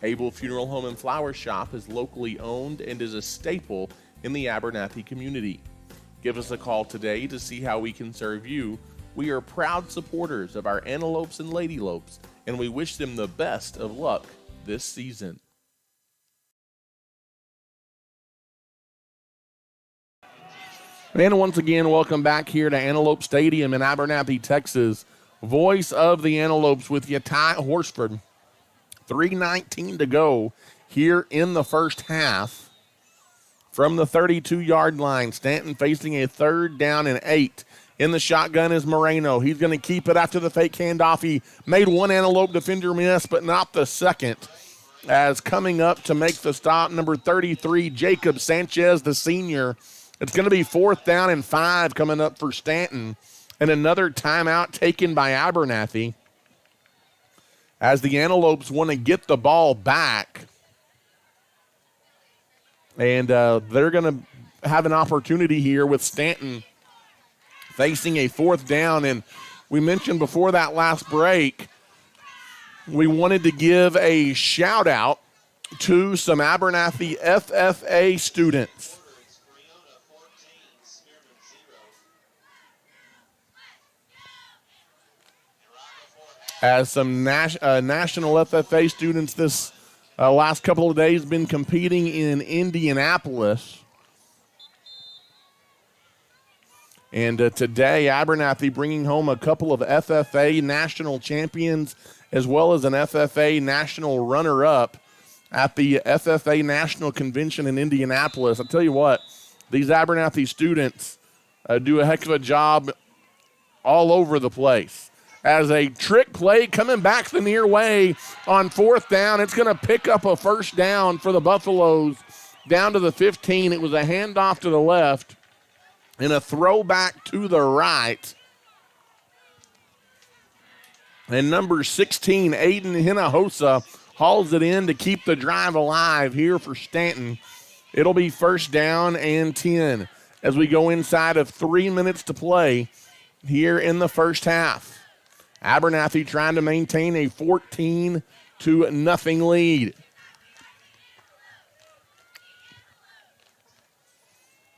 Abel Funeral Home and Flower Shop is locally owned and is a staple in the Abernathy community. Give us a call today to see how we can serve you. We are proud supporters of our Antelopes and Ladylopes, and we wish them the best of luck this season. And once again, welcome back here to Antelope Stadium in Abernathy, Texas. Voice of the Antelopes with you, Ty Horsford. 3:19 to go here in the first half. From the 32-yard line, Stanton facing a 3rd down and 8. In the shotgun is Moreno. He's going to keep it after the fake handoff. He made one Antelope defender miss, but not the second. As coming up to make the stop, number 33, Jacob Sanchez, the senior. It's going to be 4th down and 5 coming up for Stanton. And another timeout taken by Abernathy, as the Antelopes want to get the ball back. And they're going to have an opportunity here with Stanton facing a 4th down. And we mentioned before that last break, we wanted to give a shout out to some Abernathy FFA students. As some national FFA students this last couple of days been competing in Indianapolis. And today, Abernathy bringing home a couple of FFA national champions as well as an FFA national runner-up at the FFA National Convention in Indianapolis. I'll tell you what, these Abernathy students do a heck of a job all over the place. As a trick play coming back the near way on 4th down, it's going to pick up a 1st down for the Buffaloes down to the 15. It was a handoff to the left and a throwback to the right. And number 16, Aiden Hinojosa, hauls it in to keep the drive alive here for Stanton. It'll be 1st down and 10 as we go inside of 3 minutes to play here in the first half. Abernathy trying to maintain a 14-0 lead.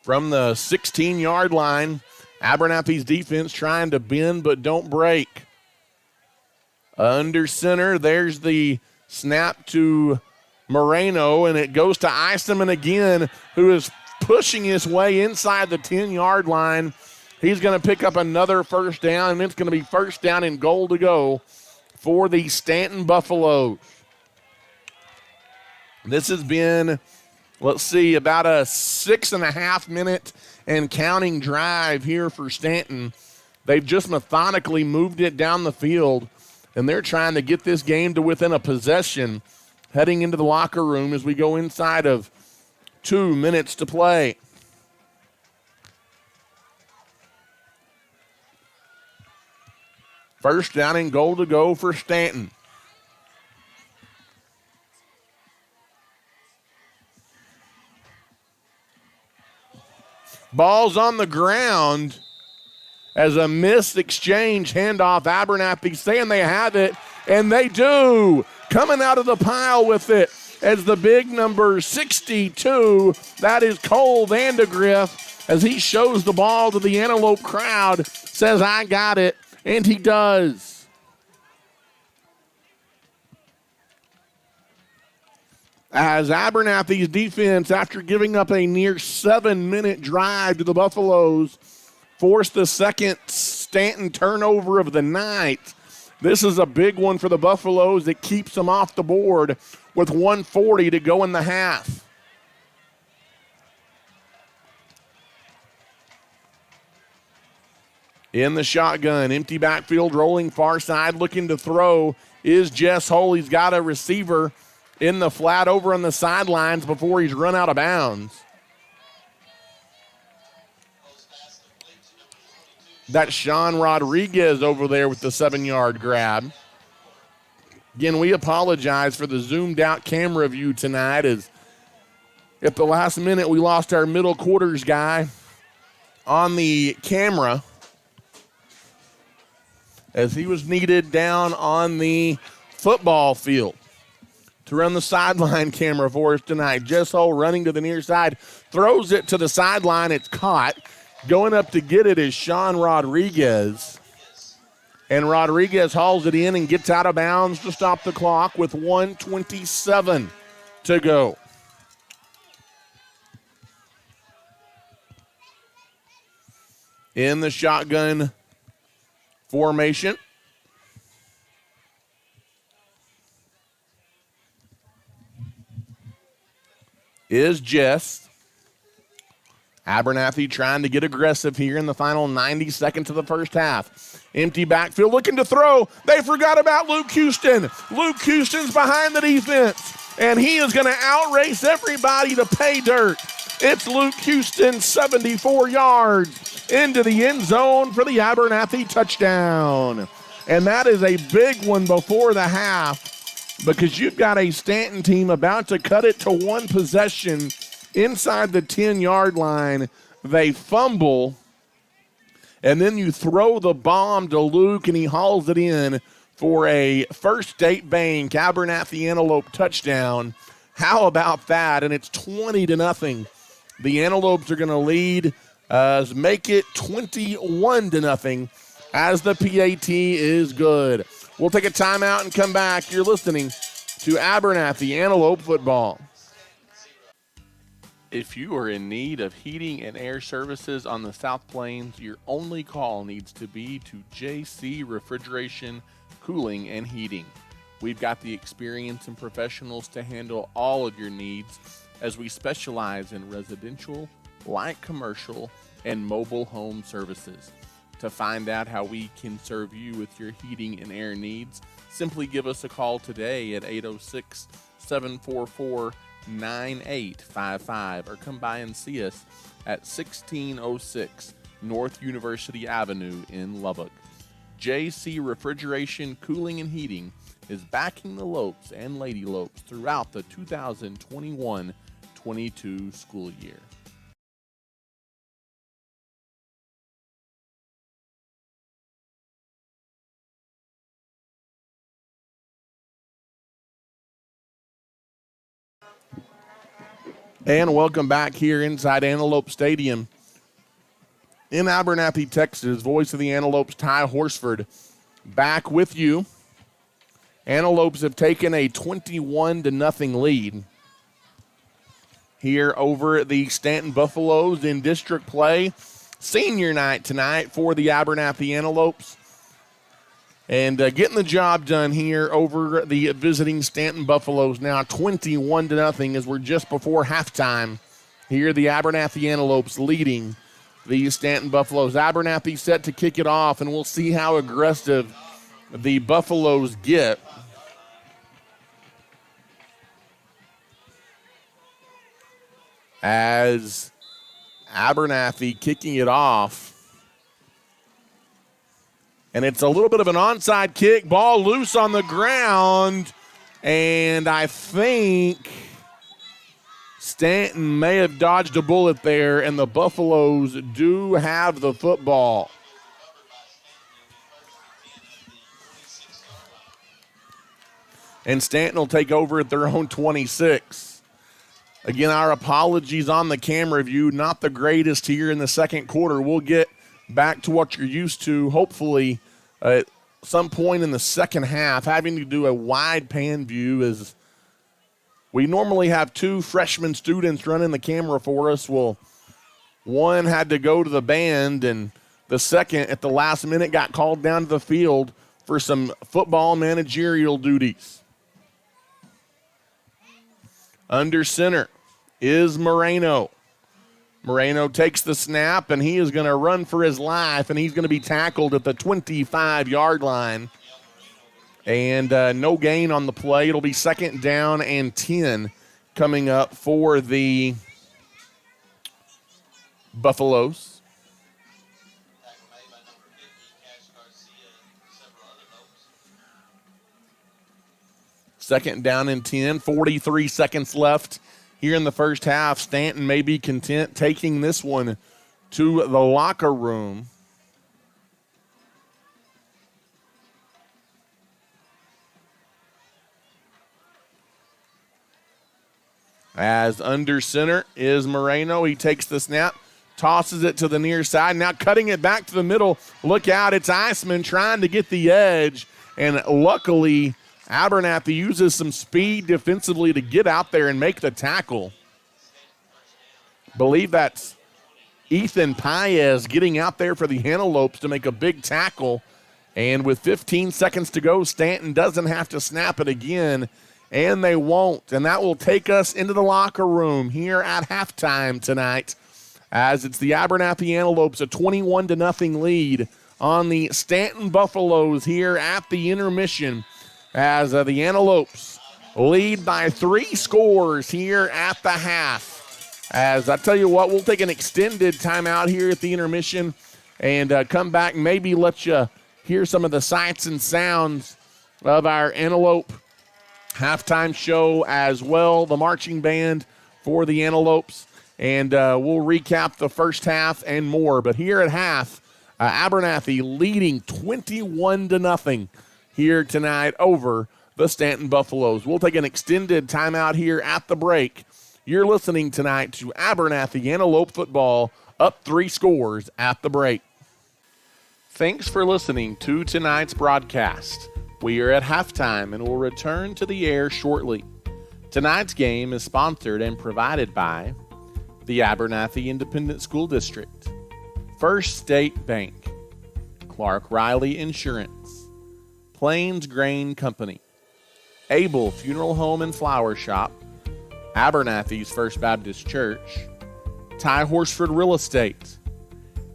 From the 16-yard line, Abernathy's defense trying to bend but don't break. Under center, there's the snap to Moreno, and it goes to Isom again, who is pushing his way inside the 10-yard line. He's going to pick up another 1st down, and it's going to be 1st down and goal to go for the Stanton Buffaloes. This has been, let's see, about a 6.5 minute and counting drive here for Stanton. They've just methodically moved it down the field, and they're trying to get this game to within a possession heading into the locker room as we go inside of 2 minutes to play. First down and goal to go for Stanton. Ball's on the ground as a missed exchange handoff. Abernathy saying they have it. And they do. Coming out of the pile with it as the big number 62. That is Cole Vandegrift as he shows the ball to the Antelope crowd. Says, I got it. And he does. As Abernathy's defense, after giving up a near 7-minute drive to the Buffaloes, forced the second Stanton turnover of the night. This is a big one for the Buffaloes that keeps them off the board with 1:40 to go in the half. In the shotgun, empty backfield, rolling far side, looking to throw is Jess Hull. He's got a receiver in the flat over on the sidelines before he's run out of bounds. That's Sean Rodriguez over there with the 7-yard grab. Again, we apologize for the zoomed-out camera view tonight, as at the last minute we lost our middle quarters guy on the camera as he was needed down on the football field to run the sideline camera for us tonight. Jess Hull running to the near side, throws it to the sideline. It's caught. Going up to get it is Sean Rodriguez. And Rodriguez hauls it in and gets out of bounds to stop the clock with 1:27 to go. In the shotgun formation is Jess. Abernathy trying to get aggressive here in the final 90 seconds of the first half. Empty backfield looking to throw. They forgot about Luke Houston. Luke Houston's behind the defense, and he is going to outrace everybody to pay dirt. It's Luke Houston, 74 yards into the end zone for the Abernathy touchdown. And that is a big one before the half, because you've got a Stanton team about to cut it to one possession inside the 10-yard line. They fumble, and then you throw the bomb to Luke, and he hauls it in for a First State Bank Abernathy Antelope touchdown. How about that? And it's 20-0. The Antelopes are going to lead, make it 21-0 as the PAT is good. We'll take a timeout and come back. You're listening to Abernathy Antelope football. If you are in need of heating and air services on the South Plains, your only call needs to be to JC Refrigeration, Cooling, and Heating. We've got the experience and professionals to handle all of your needs, as we specialize in residential, light commercial, and mobile home services. To find out how we can serve you with your heating and air needs, simply give us a call today at 806-744-9855 or come by and see us at 1606 North University Avenue in Lubbock. JC Refrigeration, Cooling, and Heating is backing the Lopes and Lady Lopes throughout the 2021-22 school year. And welcome back here inside Antelope Stadium in Abernathy, Texas. Voice of the Antelopes, Ty Horsford, back with you. Antelopes have taken a 21-0 lead here over the Stanton Buffaloes in district play. Senior night tonight for the Abernathy Antelopes. And getting the job done here over the visiting Stanton Buffaloes, now 21-0 as we're just before halftime. Here the Abernathy Antelopes leading the Stanton Buffaloes. Abernathy set to kick it off, and we'll see how aggressive the Buffaloes get. As Abernathy kicking it off. And it's a little bit of an onside kick. Ball loose on the ground. And I think Stanton may have dodged a bullet there, and the Buffaloes do have the football. and Stanton will take over at their own 26. Again, our apologies on the camera view, not the greatest here in the second quarter. We'll get back to what you're used to, hopefully, at some point in the second half, having to do a wide pan view as we normally have two freshman students running the camera for us. Well, one had to go to the band, and the second, at the last minute, got called down to the field for some football managerial duties. Under center is Moreno. Moreno takes the snap, and he is going to run for his life, and he's going to be tackled at the 25-yard line. And no gain on the play. It'll be 2nd down and 10 coming up for the Buffaloes. Second down and 10, 43 seconds left here in the first half. Stanton may be content taking this one to the locker room. As under center is Moreno. He takes the snap, tosses it to the near side. Now cutting it back to the middle. Look out, it's Iceman trying to get the edge. And luckily, Abernathy uses some speed defensively to get out there and make the tackle. Believe that's Ethan Paez getting out there for the Antelopes to make a big tackle. And with 15 seconds to go, Stanton doesn't have to snap it again, and they won't. And that will take us into the locker room here at halftime tonight, as it's the Abernathy Antelopes, a 21-0 lead on the Stanton Buffaloes here at the intermission, as the Antelopes lead by 3 scores here at the half. As I tell you what, we'll take an extended timeout here at the intermission and come back, maybe let you hear some of the sights and sounds of our Antelope halftime show as well, the marching band for the Antelopes, and we'll recap the first half and more. But here at half, Abernathy leading 21-0 here tonight over the Stanton Buffaloes. We'll take an extended timeout here at the break. You're listening tonight to Abernathy Antelope football, up 3 scores at the break. Thanks for listening to tonight's broadcast. We are at halftime and will return to the air shortly. Tonight's game is sponsored and provided by the Abernathy Independent School District, First State Bank, Clark Riley Insurance, Plains Grain Company, Abel Funeral Home and Flower Shop, Abernathy's First Baptist Church, Ty Horsford Real Estate,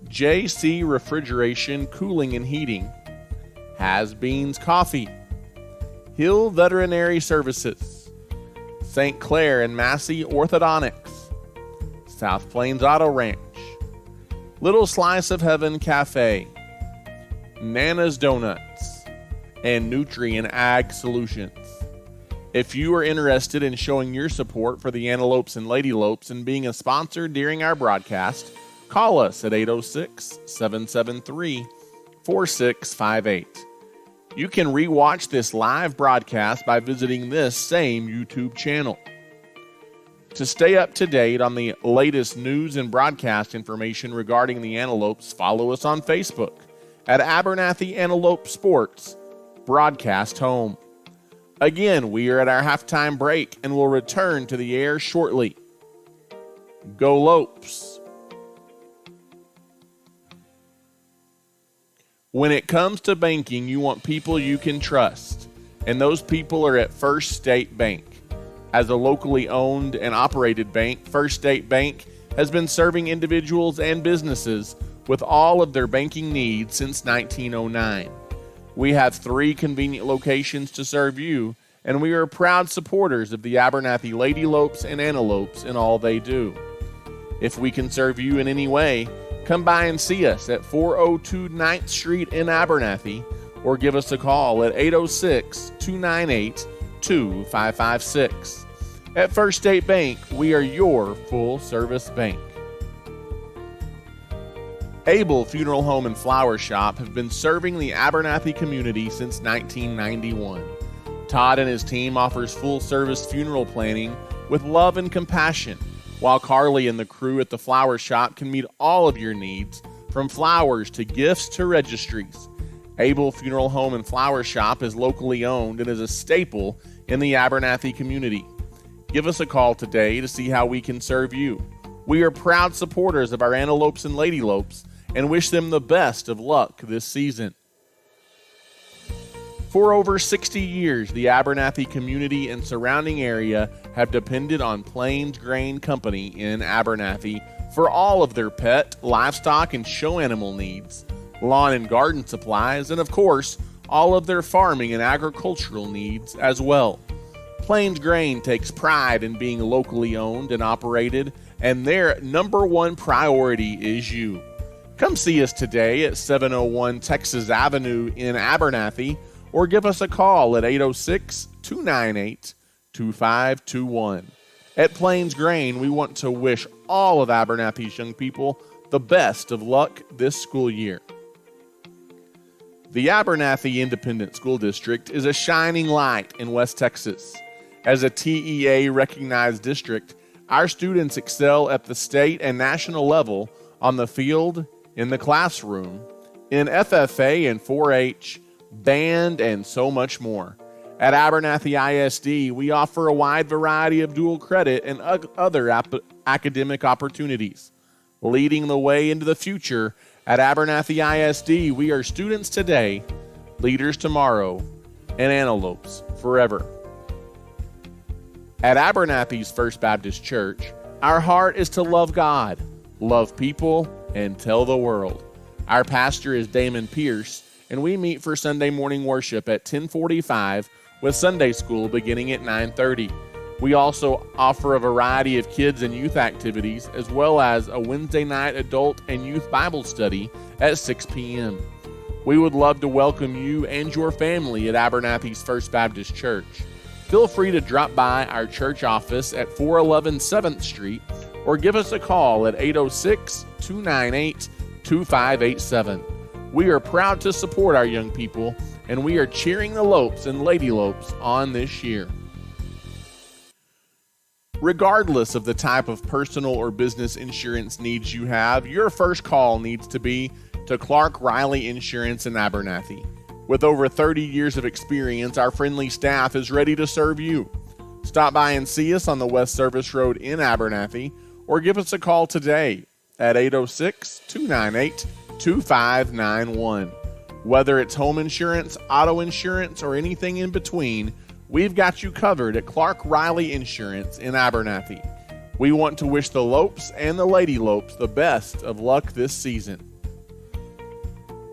JC Refrigeration, Cooling and Heating, Has Beans Coffee, Hill Veterinary Services, St. Clair and Massey Orthodontics, South Plains Auto Ranch, Little Slice of Heaven Cafe, Nana's Donuts, and Nutrient Ag Solutions. If you are interested in showing your support for the Antelopes and Ladylopes and being a sponsor during our broadcast, call us at 806-773-4658. You can rewatch this live broadcast by visiting this same YouTube channel. To stay up to date on the latest news and broadcast information regarding the Antelopes, follow us on Facebook at Abernathy Antelope Sports Broadcast Home. Again, we are at our halftime break and will return to the air shortly. Go Lopes! When it comes to banking, you want people you can trust, and those people are at First State Bank. As a locally owned and operated bank, First State Bank has been serving individuals and businesses with all of their banking needs since 1909. We have 3 convenient locations to serve you, and we are proud supporters of the Abernathy Ladylopes and Antelopes in all they do. If we can serve you in any way, come by and see us at 402 9th Street in Abernathy, or give us a call at 806-298-2556. At First State Bank, we are your full-service bank. Abel Funeral Home and Flower Shop have been serving the Abernathy community since 1991. Todd and his team offers full-service funeral planning with love and compassion, while Carly and the crew at the flower shop can meet all of your needs, from flowers to gifts to registries. Abel Funeral Home and Flower Shop is locally owned and is a staple in the Abernathy community. Give us a call today to see how we can serve you. We are proud supporters of our Antelopes and Ladylopes and wish them the best of luck this season. For over 60 years, the Abernathy community and surrounding area have depended on Plains Grain Company in Abernathy for all of their pet, livestock, and show animal needs, lawn and garden supplies, and of course, all of their farming and agricultural needs as well. Plains Grain takes pride in being locally owned and operated, and their number one priority is you. Come see us today at 701 Texas Avenue in Abernathy, or give us a call at 806-298-2521. At Plains Grain, we want to wish all of Abernathy's young people the best of luck this school year. The Abernathy Independent School District is a shining light in West Texas. As a TEA-recognized district, our students excel at the state and national level on the field, in the classroom, in FFA and 4-H, band, and so much more. At Abernathy ISD, we offer a wide variety of dual credit and other academic opportunities. Leading the way into the future, at Abernathy ISD, we are students today, leaders tomorrow, and antelopes forever. At Abernathy's First Baptist Church, our heart is to love God, love people, and tell the world. Our pastor is Damon Pierce, and we meet for Sunday morning worship at 10:45 with Sunday school beginning at 9:30. We also offer a variety of kids and youth activities, as well as a Wednesday night adult and youth Bible study at 6 p.m. We would love to welcome you and your family at Abernathy's First Baptist Church. Feel free to drop by our church office at 411 7th Street or give us a call at 806-298-2587. We are proud to support our young people, and we are cheering the Lopes and Ladylopes on this year. Regardless of the type of personal or business insurance needs you have, your first call needs to be to Clark Riley Insurance in Abernathy. With over 30 years of experience, our friendly staff is ready to serve you. Stop by and see us on the West Service Road in Abernathy, or give us a call today at 806-298-2591. Whether it's home insurance, auto insurance, or anything in between, we've got you covered at Clark Riley Insurance in Abernathy. We want to wish the Lopes and the Ladylopes the best of luck this season.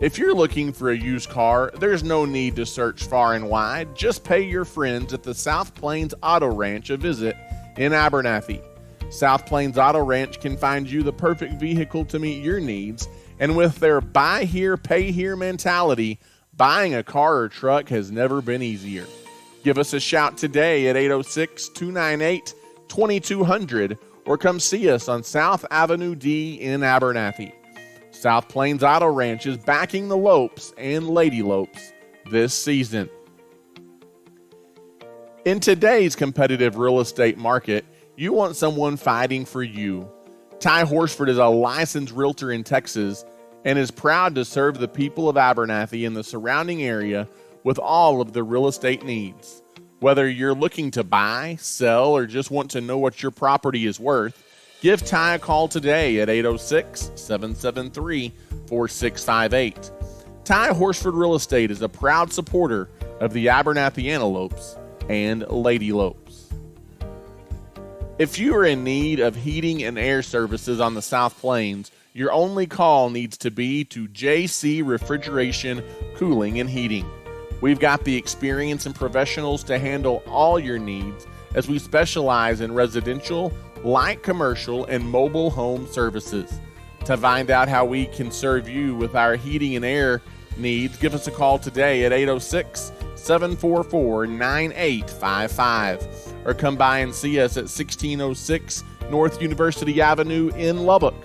If you're looking for a used car, there's no need to search far and wide. Just pay your friends at the South Plains Auto Ranch a visit in Abernathy. South Plains Auto Ranch can find you the perfect vehicle to meet your needs, and with their buy here, pay here mentality, buying a car or truck has never been easier. Give us a shout today at 806-298-2200 or come see us on South Avenue D in Abernathy. South Plains Auto Ranch is backing the Lopes and Ladylopes this season. In today's competitive real estate market, you want someone fighting for you. Ty Horsford is a licensed realtor in Texas and is proud to serve the people of Abernathy and the surrounding area with all of their real estate needs. Whether you're looking to buy, sell, or just want to know what your property is worth, give Ty a call today at 806-773-4658. Ty Horsford Real Estate is a proud supporter of the Abernathy Antelopes and Ladylopes. If you are in need of heating and air services on the South Plains, your only call needs to be to JC Refrigeration, Cooling, and Heating. We've got the experience and professionals to handle all your needs, as we specialize in residential, light commercial, and mobile home services. To find out how we can serve you with our heating and air needs, give us a call today at 806-744-9855 or come by and see us at 1606 North University Avenue in Lubbock.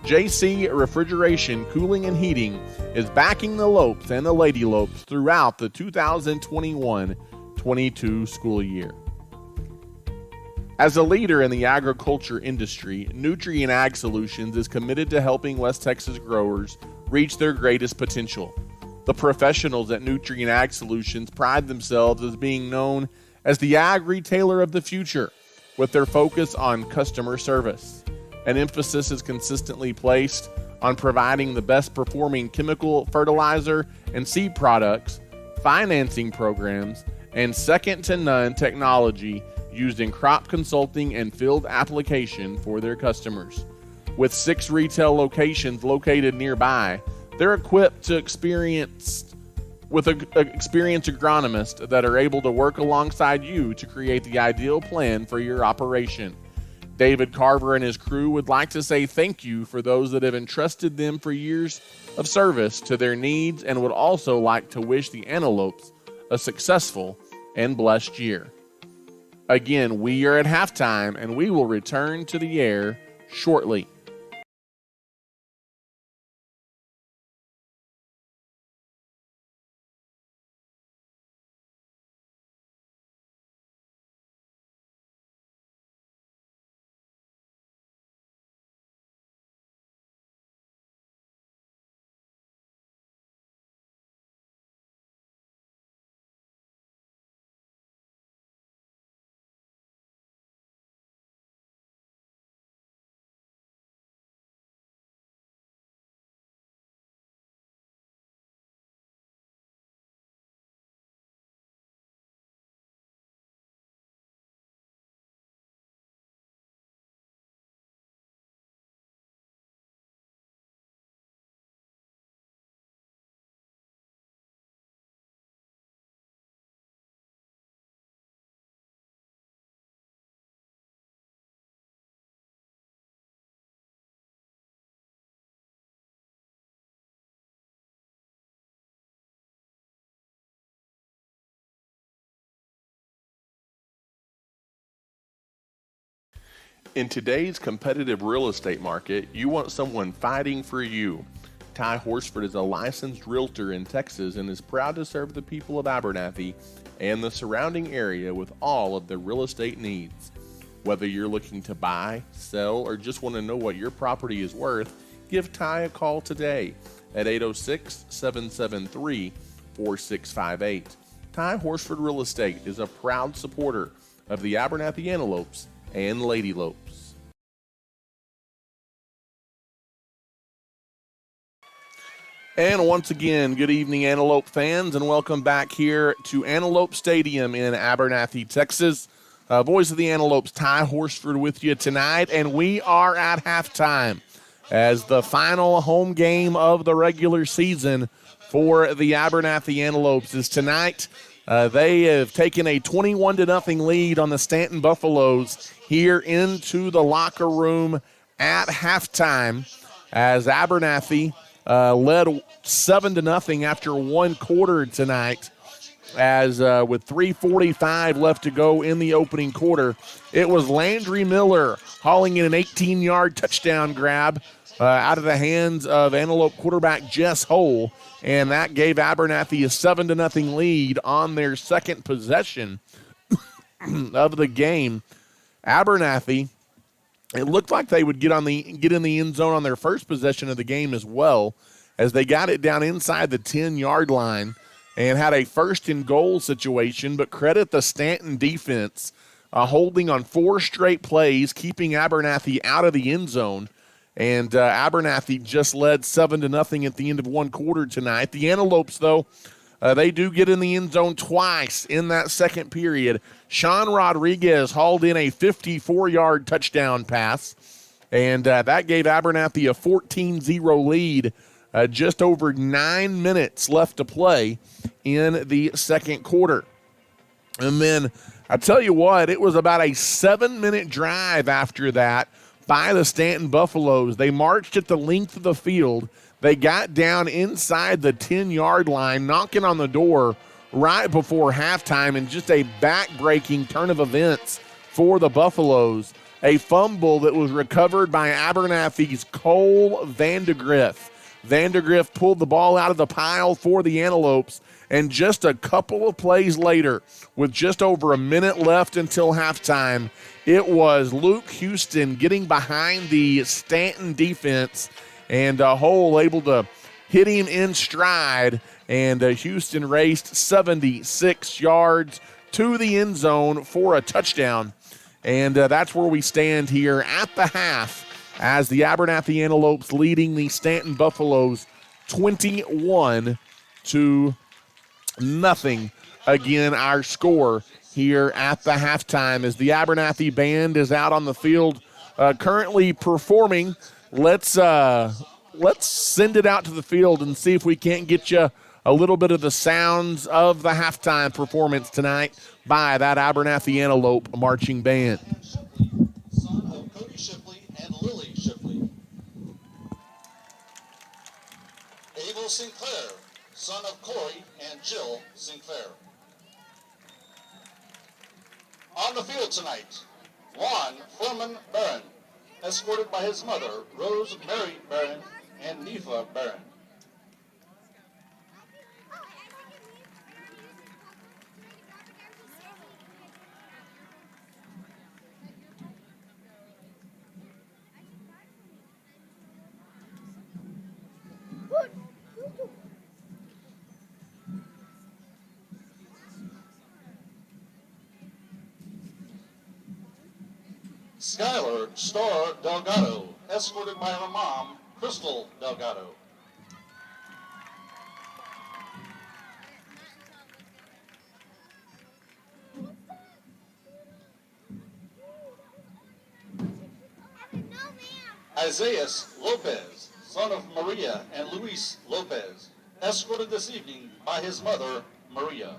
JC Refrigeration, Cooling, and Heating is backing the Lopes and the Ladylopes throughout the 2021-22 2022 school year. As a leader in the agriculture industry, Nutrien Ag Solutions is committed to helping West Texas growers reach their greatest potential. The professionals at Nutrien Ag Solutions pride themselves as being known as the ag retailer of the future, with their focus on customer service. An emphasis is consistently placed on providing the best performing chemical, fertilizer, and seed products, financing programs, and second to none technology used in crop consulting and field application for their customers. With 6 retail locations located nearby, they're equipped to experienced agronomists that are able to work alongside you to create the ideal plan for your operation. David Carver and his crew would like to say thank you for those that have entrusted them for years of service to their needs, and would also like to wish the Antelopes a successful and blessed year. Again, we are at halftime, and we will return to the air shortly. In today's competitive real estate market, you want someone fighting for you. Ty Horsford is a licensed realtor in Texas and is proud to serve the people of Abernathy and the surrounding area with all of their real estate needs. Whether you're looking to buy, sell, or just want to know what your property is worth, give Ty a call today at 806-773-4658. Ty Horsford Real Estate is a proud supporter of the Abernathy Antelopes and Lady Lopes. And once again, good evening, Antelope fans, and welcome back here to Antelope Stadium in Abernathy, Texas. Voice of the Antelopes, Ty Horsford with you tonight, and we are at halftime as the final home game of the regular season for the Abernathy Antelopes is tonight. They have taken a 21-0 lead on the Stanton Buffaloes here into the locker room at halftime as Abernathy led 7-0 after one quarter tonight, as with 3:45 left to go in the opening quarter. It was Landry Miller hauling in an 18-yard touchdown grab out of the hands of Antelope quarterback Jess Hole, and that gave Abernathy a 7-0 lead on their second possession of the game. Abernathy, it looked like they would get in the end zone on their first possession of the game as well, as they got it down inside the 10-yard line and had a first and goal situation, but credit the Stanton defense holding on 4 straight plays, keeping Abernathy out of the end zone. And Abernathy just led 7-0 at the end of one quarter tonight. The Antelopes, though, they do get in the end zone twice in that second period. Sean Rodriguez hauled in a 54-yard touchdown pass, and that gave Abernathy a 14-0 lead. Just over 9 minutes left to play in the second quarter. And then, I tell you what, it was about a 7-minute drive after that by the Stanton Buffaloes. They marched at the length of the field. They got down inside the 10-yard line, knocking on the door right before halftime, and just a back-breaking turn of events for the Buffaloes. A fumble that was recovered by Abernathy's Cole Vandegrift. Vandegrift pulled the ball out of the pile for the Antelopes, And just a couple of plays later, with just over a minute left until halftime, it was Luke Houston getting behind the Stanton defense, and Hole able to hit him in stride, and Houston raced 76 yards to the end zone for a touchdown. And that's where we stand here at the half as the Abernathy Antelopes leading the Stanton Buffaloes 21-0. Again, our score here at the halftime as the Abernathy band is out on the field currently performing. Let's send it out to the field and see if we can't get you a little bit of the sounds of the halftime performance tonight by that Abernathy Antelope marching band. Son of Cody Shipley and Lily Shipley. Abel Sinclair, son of Corey and Jill Sinclair. On the field tonight, Juan Furman Barron, escorted by his mother, Rose Mary Barron and Nifa Barron. Skylar Star Delgado, escorted by her mom, Crystal Delgado. Isaiah Lopez, son of Maria and Luis Lopez, escorted this evening by his mother, Maria.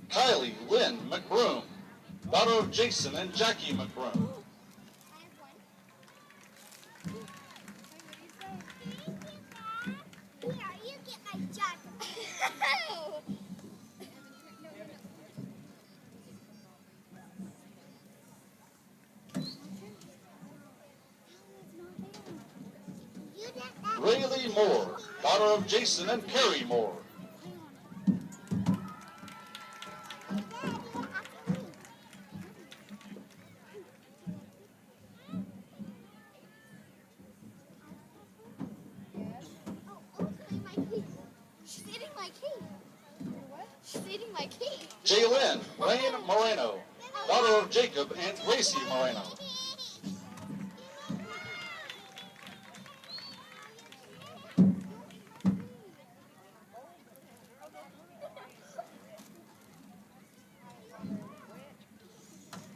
Kylie Lynn McBroom, daughter of Jason and Jackie McBroom. Rayleigh Moore, daughter of Jason and Carrie Moore. Jaylyn Rain Moreno, daughter of Jacob and Gracie Moreno.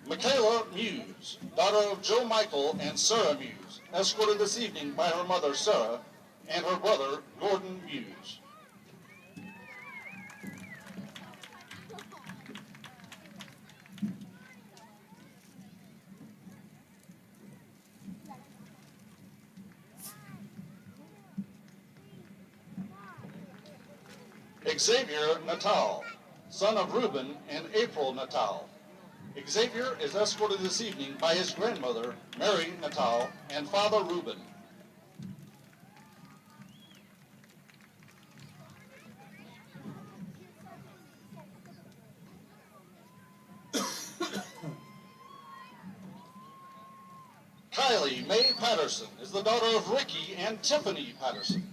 Michaela Muse, daughter of Joe Michael and Sarah Muse, escorted this evening by her mother Sarah and her brother Gordon Muse. Xavier Natal, son of Reuben and April Natal. Xavier is escorted this evening by his grandmother, Mary Natal, and father Reuben. Kylie Mae Patterson is the daughter of Ricky and Tiffany Patterson.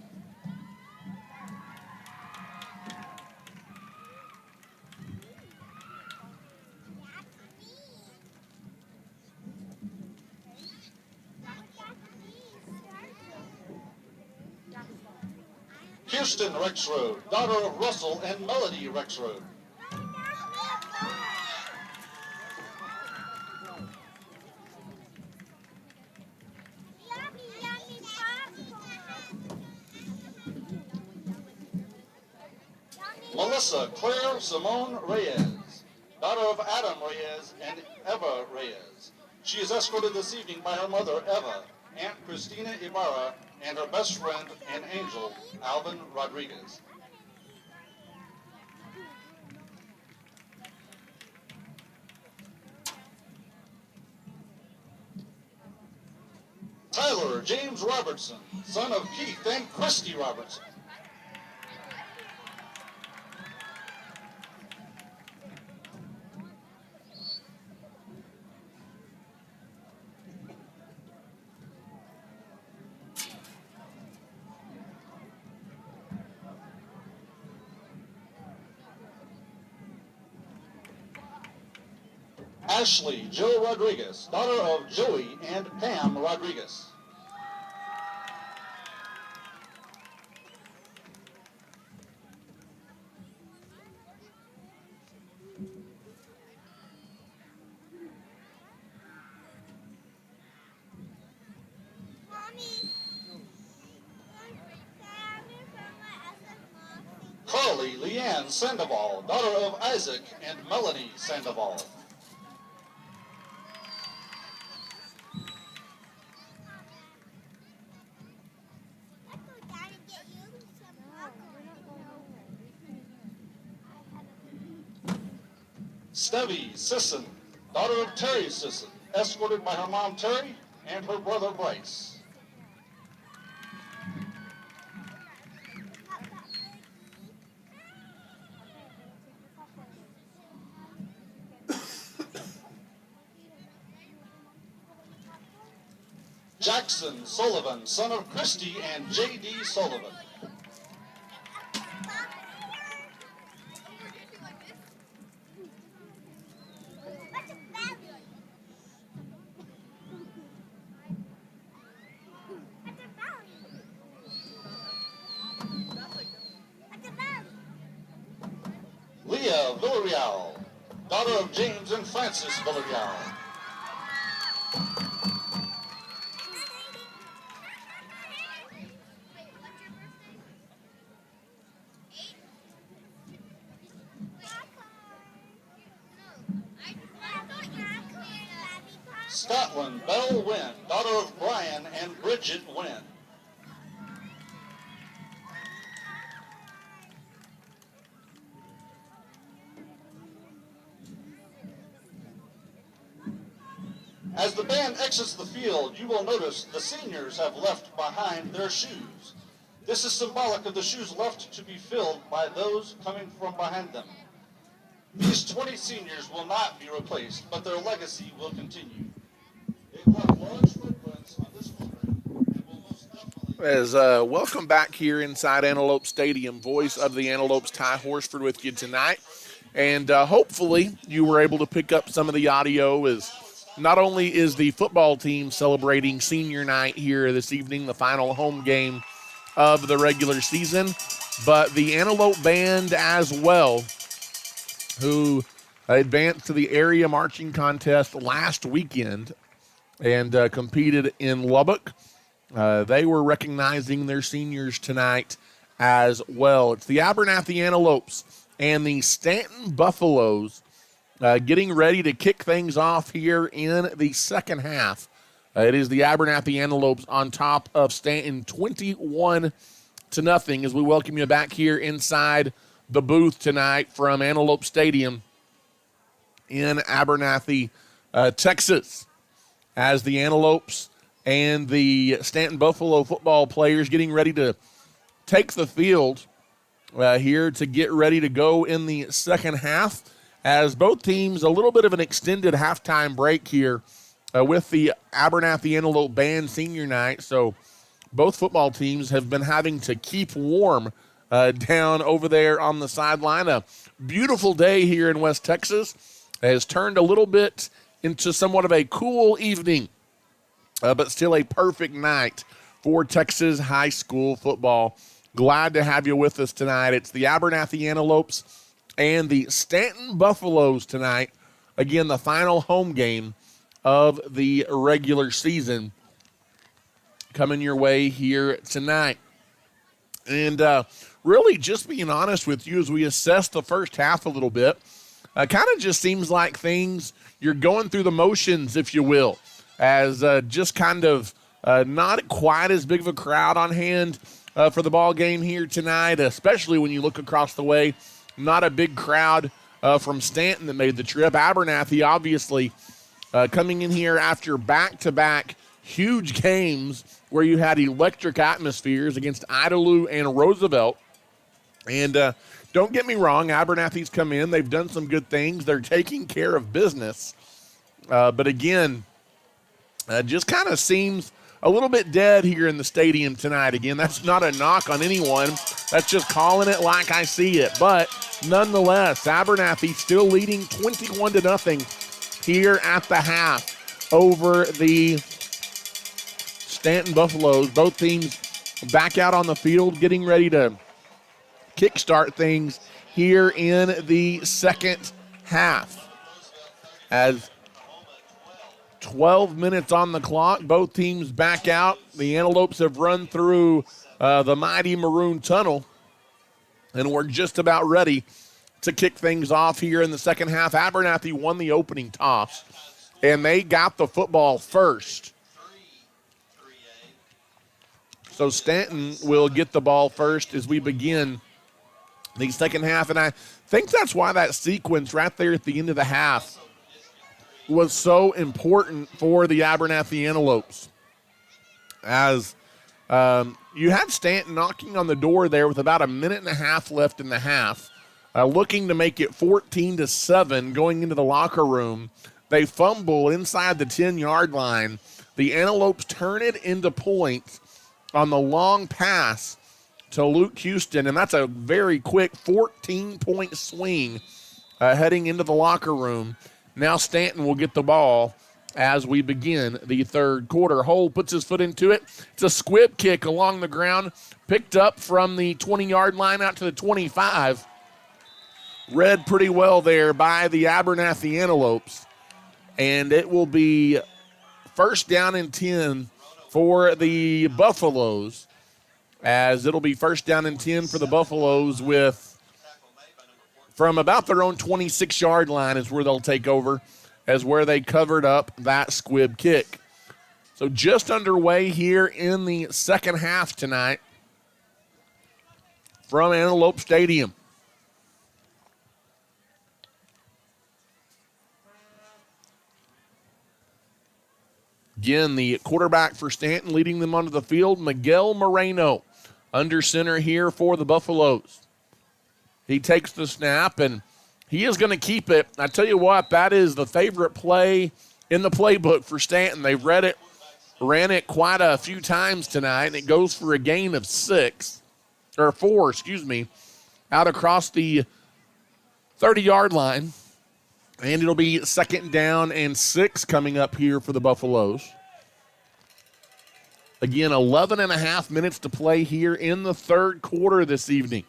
Kirsten Rexroad, daughter of Russell and Melody Rexroad. Melissa Claire Simone Reyes, daughter of Adam Reyes and Eva Reyes. She is escorted this evening by her mother, Eva, Aunt Christina Ibarra, and her best friend and angel, Alvin Rodriguez. Tyler James Robertson, son of Keith and Christy Robertson. Ashley Joe Rodriguez, daughter of Joey and Pam Rodriguez. Carly Leanne Sandoval, daughter of Isaac and Melanie Sandoval. Stevie Sisson, daughter of Terry Sisson, escorted by her mom Terry and her brother Bryce. Jackson Sullivan, son of Christy and J.D. Sullivan. Leah Villarreal, daughter of James and Francis Villarreal. Scotland Belle Wynn, daughter of Brian and Bridget Wynn. As the band exits the field, you will notice the seniors have left behind their shoes. This is symbolic of the shoes left to be filled by those coming from behind them. These 20 seniors will not be replaced, but their legacy will continue. They will have large footprints on this footprint and will most definitely... As welcome back here inside Antelope Stadium. Voice of the Antelopes, Ty Horsford, with you tonight. And hopefully you were able to pick up some of the audio, as not only is the football team celebrating senior night here this evening, the final home game of the regular season, but the Antelope Band as well, who advanced to the area marching contest last weekend and competed in Lubbock. They were recognizing their seniors tonight as well. It's the Abernathy Antelopes and the Stanton Buffaloes getting ready to kick things off here in the second half. It is the Abernathy Antelopes on top of Stanton 21-0 as we welcome you back here inside the booth tonight from Antelope Stadium in Abernathy, Texas, as the Antelopes and the Stanton Buffalo football players getting ready to take the field here to get ready to go in the second half, as both teams a little bit of an extended halftime break here with the Abernathy Antelope Band senior night. So both football teams have been having to keep warm down over there on the sideline. A beautiful day here in West Texas has turned a little bit into somewhat of a cool evening, but still a perfect night for Texas high school football. Glad to have you with us tonight. It's the Abernathy Antelopes and the Stanton Buffaloes tonight. Again, the final home game of the regular season coming your way here tonight. And really just being honest with you, as we assess the first half a little bit, kind of just seems like things, you're going through the motions, if you will, as just kind of not quite as big of a crowd on hand for the ball game here tonight, especially when you look across the way. Not a big crowd from Stanton that made the trip. Abernathy, obviously, coming in here after back-to-back huge games where you had electric atmospheres against Idalou and Roosevelt. And don't get me wrong, Abernathy's come in. They've done some good things. They're taking care of business. But again, just kind of seems a little bit dead here in the stadium tonight. Again, that's not a knock on anyone. That's just calling it like I see it. But nonetheless, Abernathy still leading 21-0 here at the half over the Stanton Buffaloes. Both teams back out on the field, getting ready to kickstart things here in the second half. As 12 minutes on the clock, both teams back out. The Antelopes have run through the mighty Maroon Tunnel, and we're just about ready to kick things off here in the second half. Abernathy won the opening toss, and they got the football first. So Stanton will get the ball first as we begin the second half, and I think that's why that sequence right there at the end of the half was so important for the Abernathy Antelopes. As you had Stanton knocking on the door there with about a minute and a half left in the half, looking to make it 14-7 going into the locker room. They fumble inside the 10-yard line. The Antelopes turn it into points on the long pass to Luke Houston, and that's a very quick 14-point swing heading into the locker room. Now Stanton will get the ball as we begin the third quarter. Hole puts his foot into it. It's a squib kick along the ground, picked up from the 20-yard line out to the 25. Read pretty well there by the Abernathy Antelopes, and it will be first down and 10 for the Buffaloes, as it'll be first down and 10 for the Buffaloes with from about their own 26-yard line is where they'll take over, as where they covered up that squib kick. So just underway here in the second half tonight from Antelope Stadium. Again, the quarterback for Stanton leading them onto the field, Miguel Moreno, under center here for the Buffaloes. He takes the snap, and he is going to keep it. I tell you what, that is the favorite play in the playbook for Stanton. They've ran it quite a few times tonight, and it goes for a gain of 4, out across the 30-yard line. And it'll be second down and 6 coming up here for the Buffaloes. Again, 11 and a half minutes to play here in the third quarter this evening.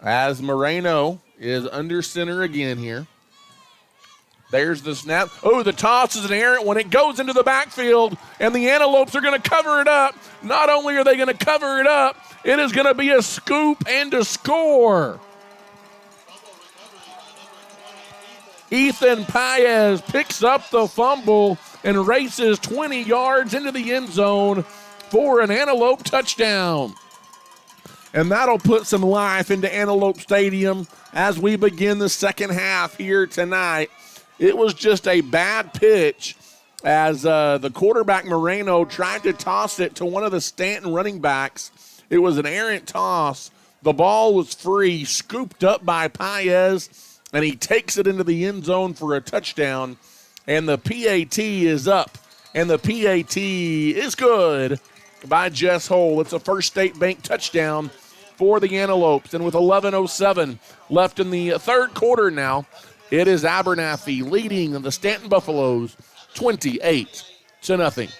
As Moreno is under center again here. There's the snap. Oh, the toss is an errant one. It goes into the backfield, and the Antelopes are going to cover it up. Not only are they going to cover it up, it is going to be a scoop and a score. Ethan Paez picks up the fumble and races 20 yards into the end zone for an Antelope touchdown. And that'll put some life into Antelope Stadium as we begin the second half here tonight. It was just a bad pitch as the quarterback Moreno tried to toss it to one of the Stanton running backs. It was an errant toss. The ball was free, scooped up by Paez, and he takes it into the end zone for a touchdown. And the PAT is up, and the PAT is good by Jess Hole. It's a First State Bank touchdown for the Antelopes. And with 11:07 left in the third quarter now, it is Abernathy leading the Stanton Buffaloes 28-0.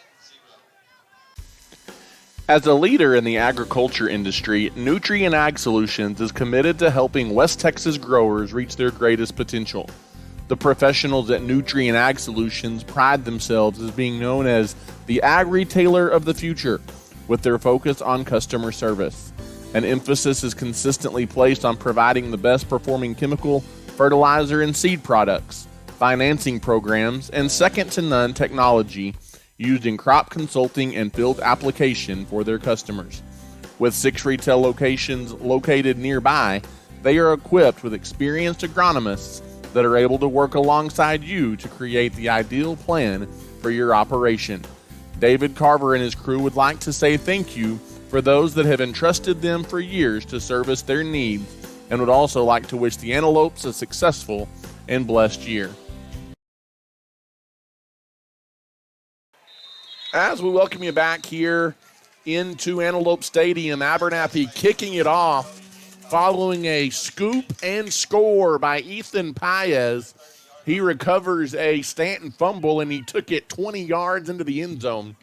As a leader in the agriculture industry, Nutrien Ag Solutions is committed to helping West Texas growers reach their greatest potential. The professionals at Nutrien Ag Solutions pride themselves as being known as the ag retailer of the future, with their focus on customer service. An emphasis is consistently placed on providing the best performing chemical, fertilizer, and seed products, financing programs, and second-to-none technology used in crop consulting and field application for their customers. With 6 retail locations located nearby, they are equipped with experienced agronomists that are able to work alongside you to create the ideal plan for your operation. David Carver and his crew would like to say thank you for those that have entrusted them for years to service their needs, and would also like to wish the Antelopes a successful and blessed year. As we welcome you back here into Antelope Stadium, Abernathy kicking it off following a scoop and score by Ethan Paez. He recovers a Stanton fumble, and he took it 20 yards into the end zone.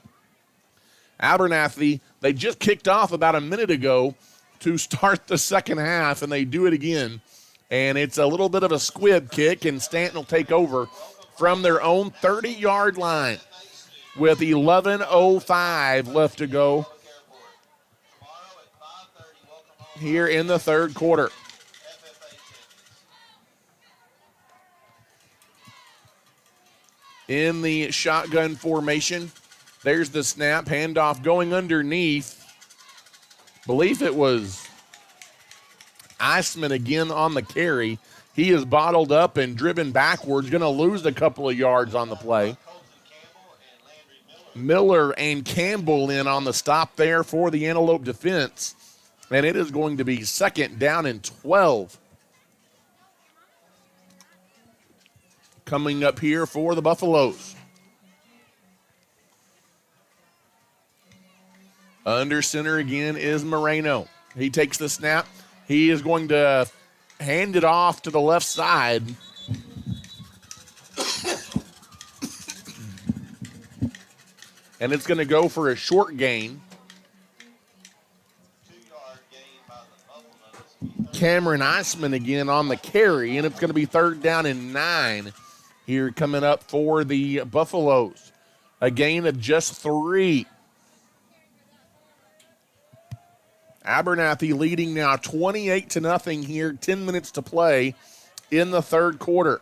Abernathy, they just kicked off about a minute ago to start the second half, and they do it again. And it's a little bit of a squib kick, and Stanton will take over from their own 30-yard line with 11:05 left to go here in the third quarter. In the shotgun formation, there's the snap, handoff going underneath. Believe it was Eisman again on the carry. He is bottled up and driven backwards, going to lose a couple of yards on the play. Miller and Campbell in on the stop there for the Antelope defense. And it is going to be second down and 12. Coming up here for the Buffaloes. Under center again is Moreno. He takes the snap. He is going to hand it off to the left side. And it's going to go for a short gain. Cameron Eisman again on the carry, and it's going to be third down and 9 here coming up for the Buffaloes. A gain of just 3. Abernathy leading now 28-0 here, 10 minutes to play in the third quarter.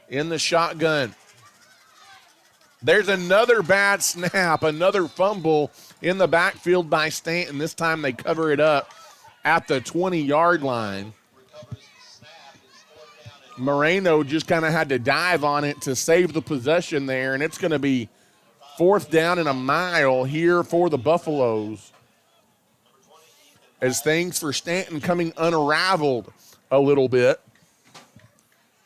In the shotgun. There's another bad snap, another fumble in the backfield by Stanton. This time they cover it up at the 20-yard line. Moreno just kind of had to dive on it to save the possession there, and it's going to be fourth down and a mile here for the Buffaloes, as things for Stanton coming unraveled a little bit.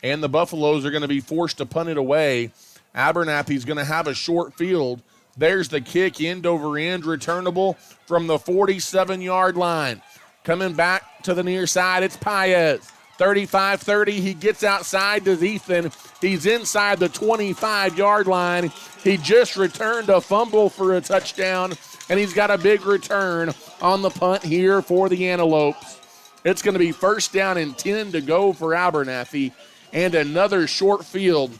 And the Buffaloes are going to be forced to punt it away. Abernathy's going to have a short field. There's the kick, end over end, returnable from the 47-yard line. Coming back to the near side, it's Paez. 35-30, he gets outside to Ethan. He's inside the 25-yard line. He just returned a fumble for a touchdown, and he's got a big return on the punt here for the Antelopes. It's going to be first down and 10 to go for Abernathy, and another short field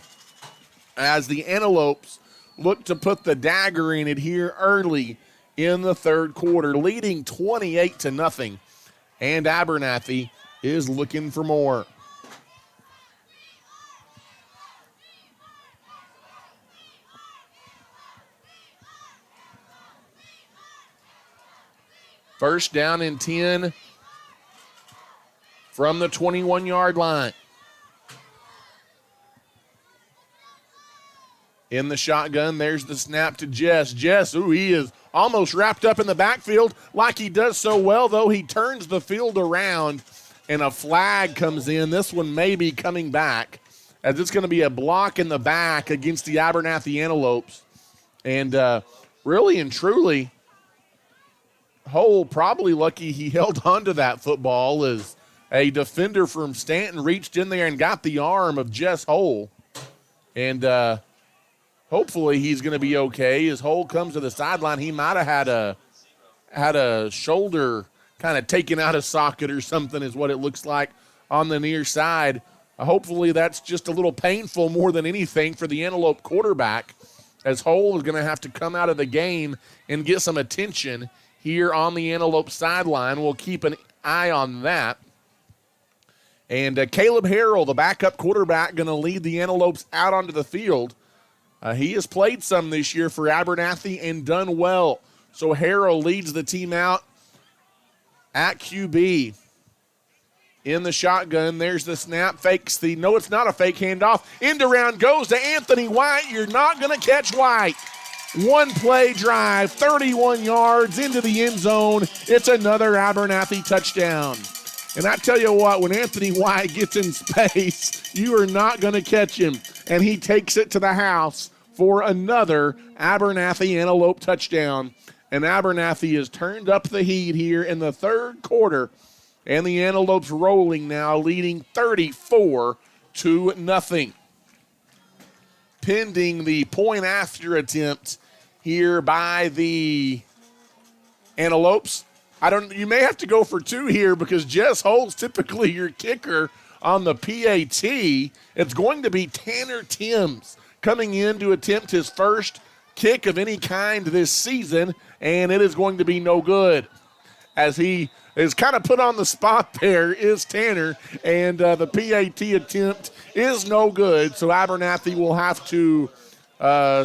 as the Antelopes look to put the dagger in it here early in the third quarter, leading 28-0, and Abernathy is looking for more. First down and 10 from the 21-yard line. In the shotgun, there's the snap to Jess. Jess, he is almost wrapped up in the backfield like he does so well, though. He turns the field around, and a flag comes in. This one may be coming back, as it's going to be a block in the back against the Abernathy Antelopes. And really and truly, Hull probably lucky he held on to that football, as a defender from Stanton reached in there and got the arm of Jess Hull. And hopefully he's going to be okay. As Hull comes to the sideline, he might have had a shoulder kind of taken out of socket or something is what it looks like on the near side. Hopefully that's just a little painful more than anything for the Antelope quarterback, as Hull is going to have to come out of the game and get some attention here on the Antelope sideline. We'll keep an eye on that. And Caleb Harrell, the backup quarterback, going to lead the Antelopes out onto the field. He has played some this year for Abernathy and done well. So Harrell leads the team out at QB in the shotgun. There's the snap, fakes no, it's not a fake handoff. End around goes to Anthony White. You're not going to catch White. One play drive, 31 yards into the end zone. It's another Abernathy touchdown. And I tell you what, when Anthony White gets in space, you are not going to catch him. And he takes it to the house for another Abernathy Antelope touchdown. And Abernathy has turned up the heat here in the third quarter. And the Antelopes rolling now, leading 34-0. Pending the point after attempt here by the Antelopes. You may have to go for two here because Jess Holt's typically your kicker on the PAT. It's going to be Tanner Timms coming in to attempt his first kick of any kind this season, and it is going to be no good. As he is kind of put on the spot there is Tanner, and the PAT attempt is no good, so Abernathy will have to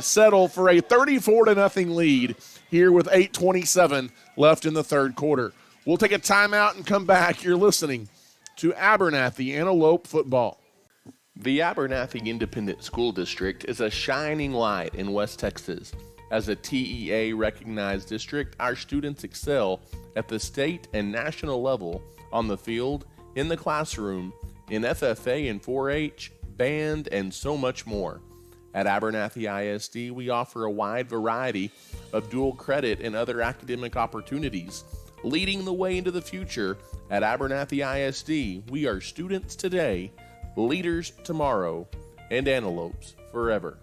settle for a 34-0 lead here with 8:27 left in the third quarter. We'll take a timeout and come back. You're listening to Abernathy Antelope football. The Abernathy Independent School District is a shining light in West Texas. As a TEA-recognized district, our students excel at the state and national level on the field, in the classroom, in FFA and 4-H, band, and so much more. At Abernathy ISD, we offer a wide variety of dual credit and other academic opportunities. Leading the way into the future, at Abernathy ISD, we are students today, leaders tomorrow, and antelopes forever.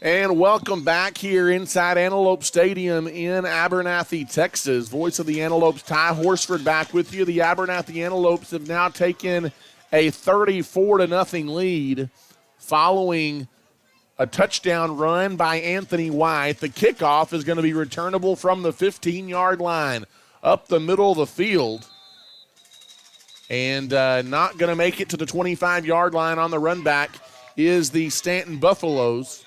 And welcome back here inside Antelope Stadium in Abernathy, Texas. Voice of the Antelopes, Ty Horsford, back with you. The Abernathy Antelopes have now taken a 34-0 lead following a touchdown run by Anthony White. The kickoff is going to be returnable from the 15-yard line up the middle of the field. And not going to make it to the 25-yard line on the run back is the Stanton Buffaloes.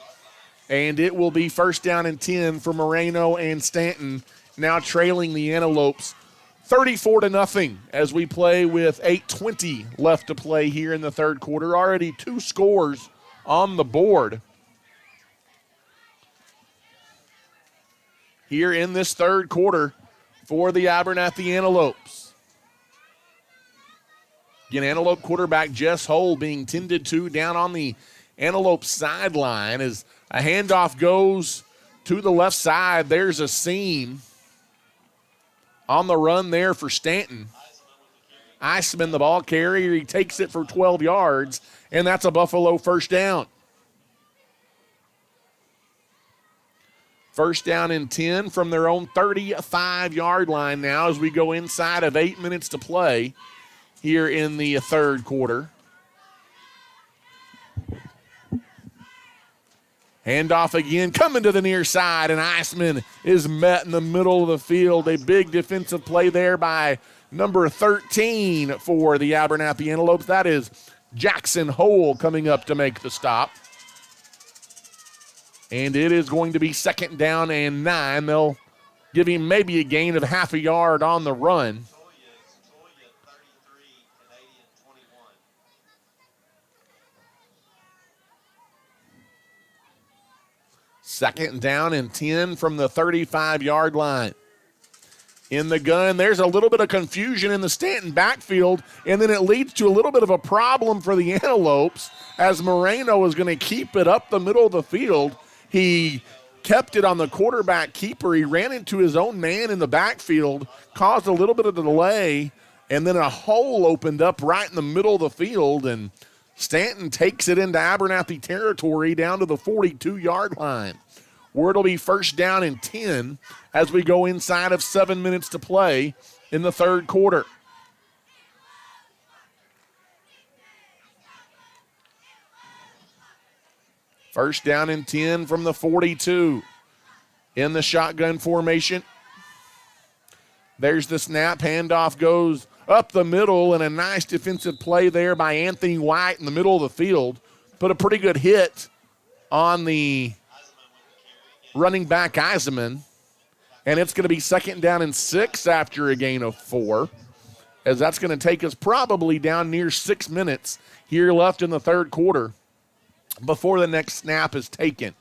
And it will be first down and 10 for Moreno and Stanton, now trailing the Antelopes 34-0 as we play with 8:20 left to play here in the third quarter. Already two scores on the board here in this third quarter for the Abernathy Antelopes. Again, Antelope quarterback Jess Hull being tended to down on the Antelope sideline as a handoff goes to the left side. There's a seam on the run there for Stanton. Iceman, the ball carrier, he takes it for 12 yards, and that's a Buffalo first down. First down and 10 from their own 35-yard line now as we go inside of 8 minutes to play here in the third quarter. Handoff again, coming to the near side, and Iceman is met in the middle of the field. A big defensive play there by number 13 for the Abernathy Antelopes. That is Jackson Hole coming up to make the stop. And it is going to be second down and 9. They'll give him maybe a gain of half a yard on the run. Second down and 10 from the 35-yard line. In the gun, there's a little bit of confusion in the Stanton backfield, and then it leads to a little bit of a problem for the Antelopes as Moreno is going to keep it up the middle of the field. He kept it on the quarterback keeper. He ran into his own man in the backfield, caused a little bit of delay, and then a hole opened up right in the middle of the field, and Stanton takes it into Abernathy territory down to the 42-yard line, where it'll be first down and 10 as we go inside of 7 minutes to play in the third quarter. First down and 10 from the 42 in the shotgun formation. There's the snap. Handoff goes up the middle, and a nice defensive play there by Anthony White in the middle of the field. Put a pretty good hit on the running back Eisenman. And it's going to be 2nd down and 6 after a gain of 4, as that's going to take us probably down near 6 minutes here left in the third quarter before the next snap is taken.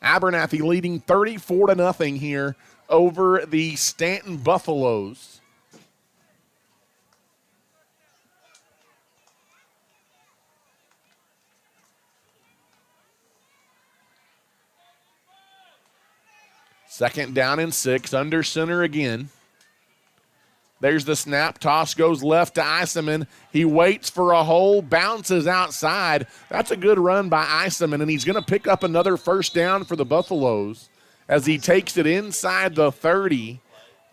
Abernathy leading 34-0 here over the Stanton Buffaloes. Second down and 6, under center again. There's the snap. Toss goes left to Eisenman. He waits for a hole, bounces outside. That's a good run by Eisenman, and he's going to pick up another first down for the Buffaloes as he takes it inside the 30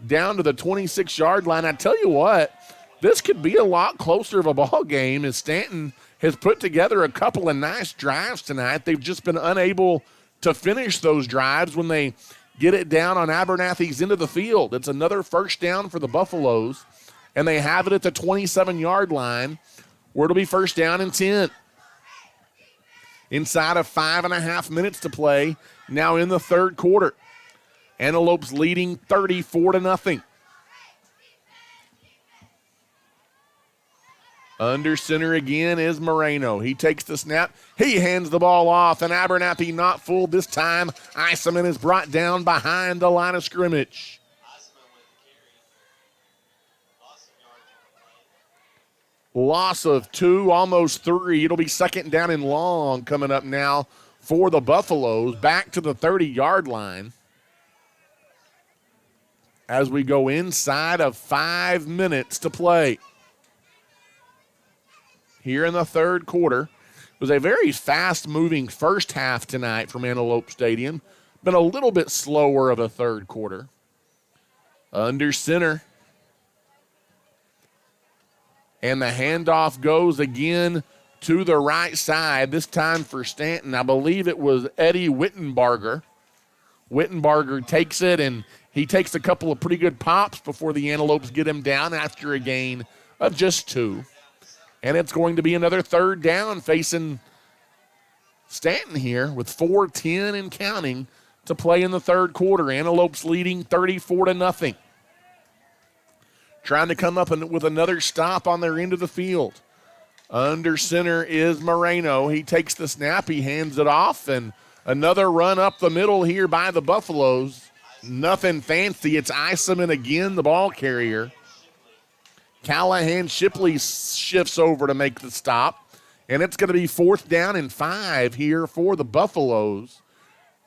down to the 26-yard line. I tell you what, this could be a lot closer of a ball game as Stanton has put together a couple of nice drives tonight. They've just been unable to finish those drives when they get it down on Abernathy's end of the field. It's another first down for the Buffaloes, and they have it at the 27-yard line, where it'll be first down and 10. Inside of 5.5 minutes to play, now in the third quarter. Antelopes leading 34-0. Under center again is Moreno. He takes the snap. He hands the ball off, and Abernathy not fooled this time. Eisenman is brought down behind the line of scrimmage. Loss of 2, almost 3. It'll be 2nd down and long coming up now for the Buffaloes. Back to the 30-yard line as we go inside of 5 minutes to play. Here in the third quarter. It was a very fast-moving first half tonight from Antelope Stadium. Been a little bit slower of a third quarter. Under center. And the handoff goes again to the right side, this time for Stanton. I believe it was Eddie Wittenbarger. Wittenbarger takes it, and he takes a couple of pretty good pops before the Antelopes get him down after a gain of just 2. And it's going to be another third down facing Stanton here with 4:10 and counting to play in the third quarter. Antelopes leading 34-0. Trying to come up with another stop on their end of the field. Under center is Moreno. He takes the snap. He hands it off, and another run up the middle here by the Buffaloes. Nothing fancy. It's Eisenman again, the ball carrier. Callahan Shipley shifts over to make the stop, and it's going to be 4th down and 5 here for the Buffaloes.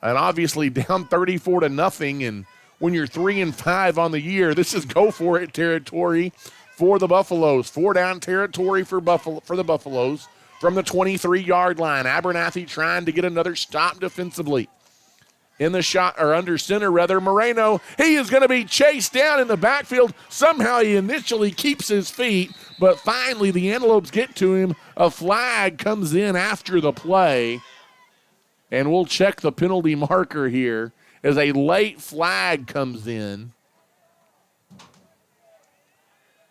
And obviously down 34-0, and when you're 3-5 on the year, this is go for it territory for the Buffaloes. 4 down territory for the Buffaloes from the 23-yard line. Abernathy trying to get another stop defensively. In the shot, or under center rather, Moreno, he is going to be chased down in the backfield. Somehow he initially keeps his feet, but finally the Antelopes get to him. A flag comes in after the play, and we'll check the penalty marker here as a late flag comes in.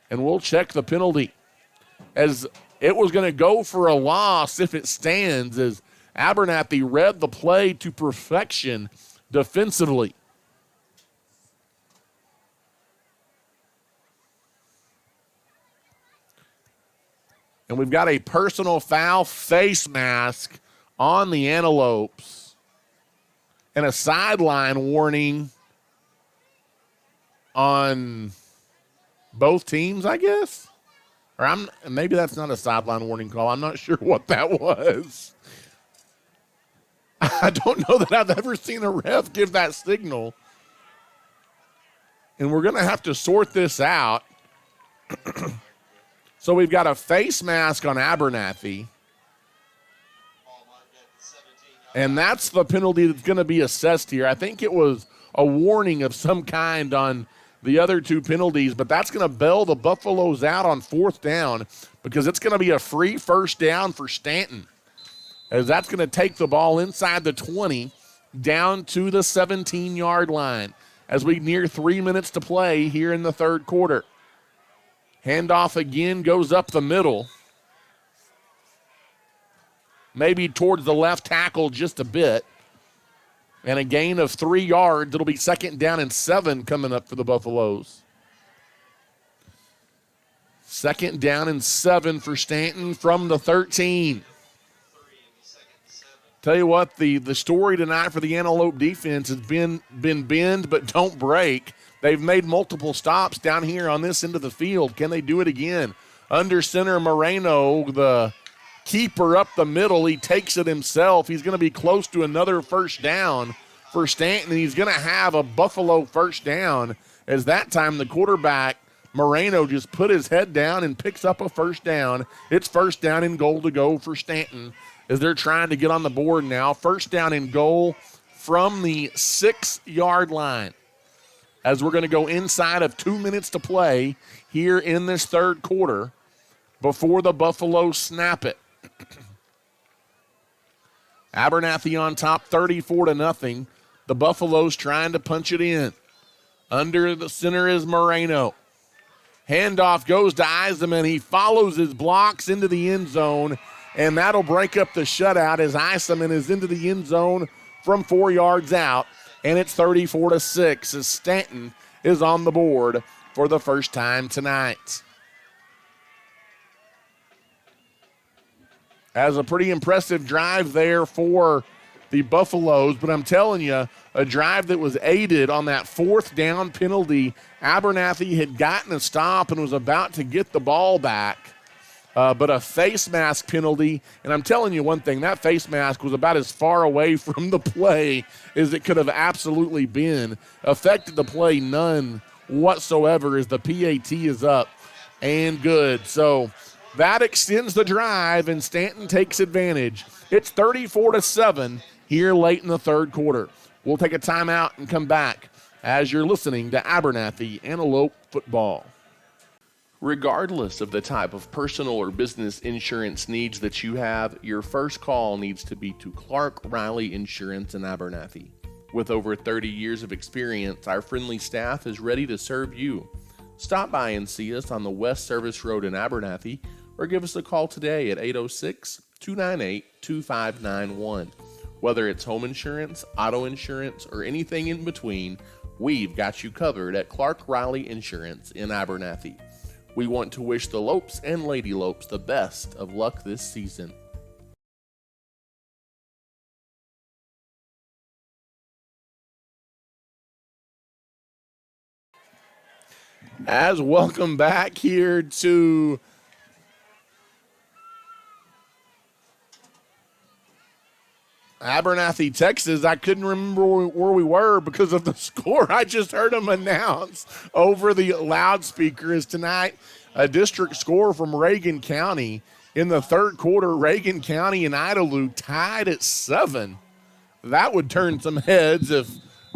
And we'll check the penalty as it was going to go for a loss if it stands, as Abernathy read the play to perfection defensively. And we've got a personal foul face mask on the Antelopes and a sideline warning on both teams, I guess. Or maybe that's not a sideline warning call. I'm not sure what that was. I don't know that I've ever seen a ref give that signal. And we're going to have to sort this out. So we've got a face mask on Abernathy. And that's the penalty that's going to be assessed here. I think it was a warning of some kind on the other 2 penalties, but that's going to bail the Buffaloes out on 4th down because it's going to be a free first down for Stanton, as that's going to take the ball inside the 20 down to the 17-yard line as we near 3 minutes to play here in the third quarter. Handoff again goes up the middle. Maybe towards the left tackle just a bit. And a gain of 3 yards. It'll be 2nd down and 7 coming up for the Buffaloes. 2nd down and 7 for Stanton from the 13. Tell you what, the story tonight for the Antelope defense has been bend but don't break. They've made multiple stops down here on this end of the field. Can they do it again? Under center, Moreno, the keeper up the middle. He takes it himself. He's going to be close to another first down for Stanton. He's going to have a Buffalo first down, as that time the quarterback, Moreno, just put his head down and picks up a first down. It's 1st down and goal to go for Stanton as they're trying to get on the board now. 1st down and goal from the 6-yard line, as we're going to go inside of 2 minutes to play here in this 3rd quarter before the Buffaloes snap it. Abernathy on top, 34-0. The Buffaloes trying to punch it in. Under the center is Moreno. Handoff goes to Eisenman. He follows his blocks into the end zone, and that'll break up the shutout as Eisenman is into the end zone from 4 yards out, and it's 34-6 as Stanton is on the board for the first time tonight. As a pretty impressive drive there for the Buffaloes, but I'm telling you, a drive that was aided on that 4th down penalty. Abernathy had gotten a stop and was about to get the ball back, but a face mask penalty. And I'm telling you one thing, that face mask was about as far away from the play as it could have absolutely been. Affected the play none whatsoever as the PAT is up and good. So that extends the drive, and Stanton takes advantage. It's 34-7 here late in the 3rd quarter. We'll take a timeout and come back as you're listening to Abernathy Antelope Football. Regardless of the type of personal or business insurance needs that you have, your first call needs to be to Clark Riley Insurance in Abernathy. With over 30 years of experience, our friendly staff is ready to serve you. Stop by and see us on the West Service Road in Abernathy, or give us a call today at 806-298-2591. Whether it's home insurance, auto insurance, or anything in between, we've got you covered at Clark Riley Insurance in Abernathy. We want to wish the Lopes and Lady Lopes the best of luck this season. As welcome back here to Abernathy, Texas. I couldn't remember where we were because of the score I just heard them announce over the loudspeaker. Is tonight a district score from Reagan County in the 3rd quarter. Reagan County and Antelope tied at 7. That would turn some heads if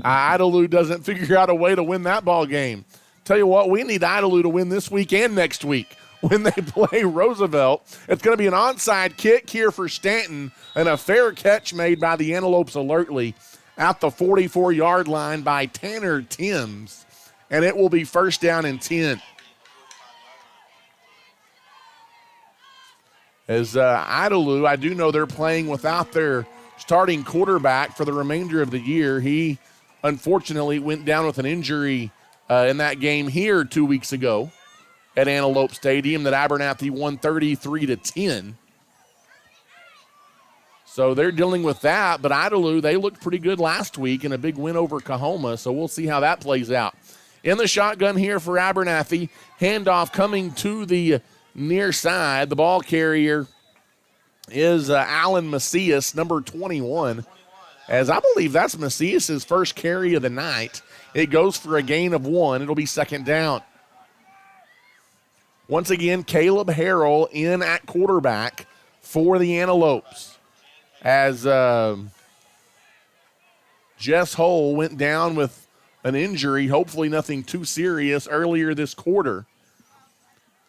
Antelope doesn't figure out a way to win that ball game. Tell you what, we need Antelope to win this week and next week when they play Roosevelt. It's going to be an onside kick here for Stanton, and a fair catch made by the Antelopes alertly at the 44-yard line by Tanner Timms, and it will be 1st down and 10. As Antelope, I do know they're playing without their starting quarterback for the remainder of the year. He unfortunately went down with an injury in that game here 2 weeks ago at Antelope Stadium that Abernathy won 33-10. So they're dealing with that, but Antelope, they looked pretty good last week in a big win over Coahoma, so we'll see how that plays out. In the shotgun here for Abernathy, handoff coming to the near side. The ball carrier is Alan Macias, number 21, as I believe that's Macias' first carry of the night. It goes for a gain of 1. It'll be 2nd down. Once again, Caleb Harrell in at quarterback for the Antelopes, as Jess Hull went down with an injury, hopefully nothing too serious, earlier this quarter.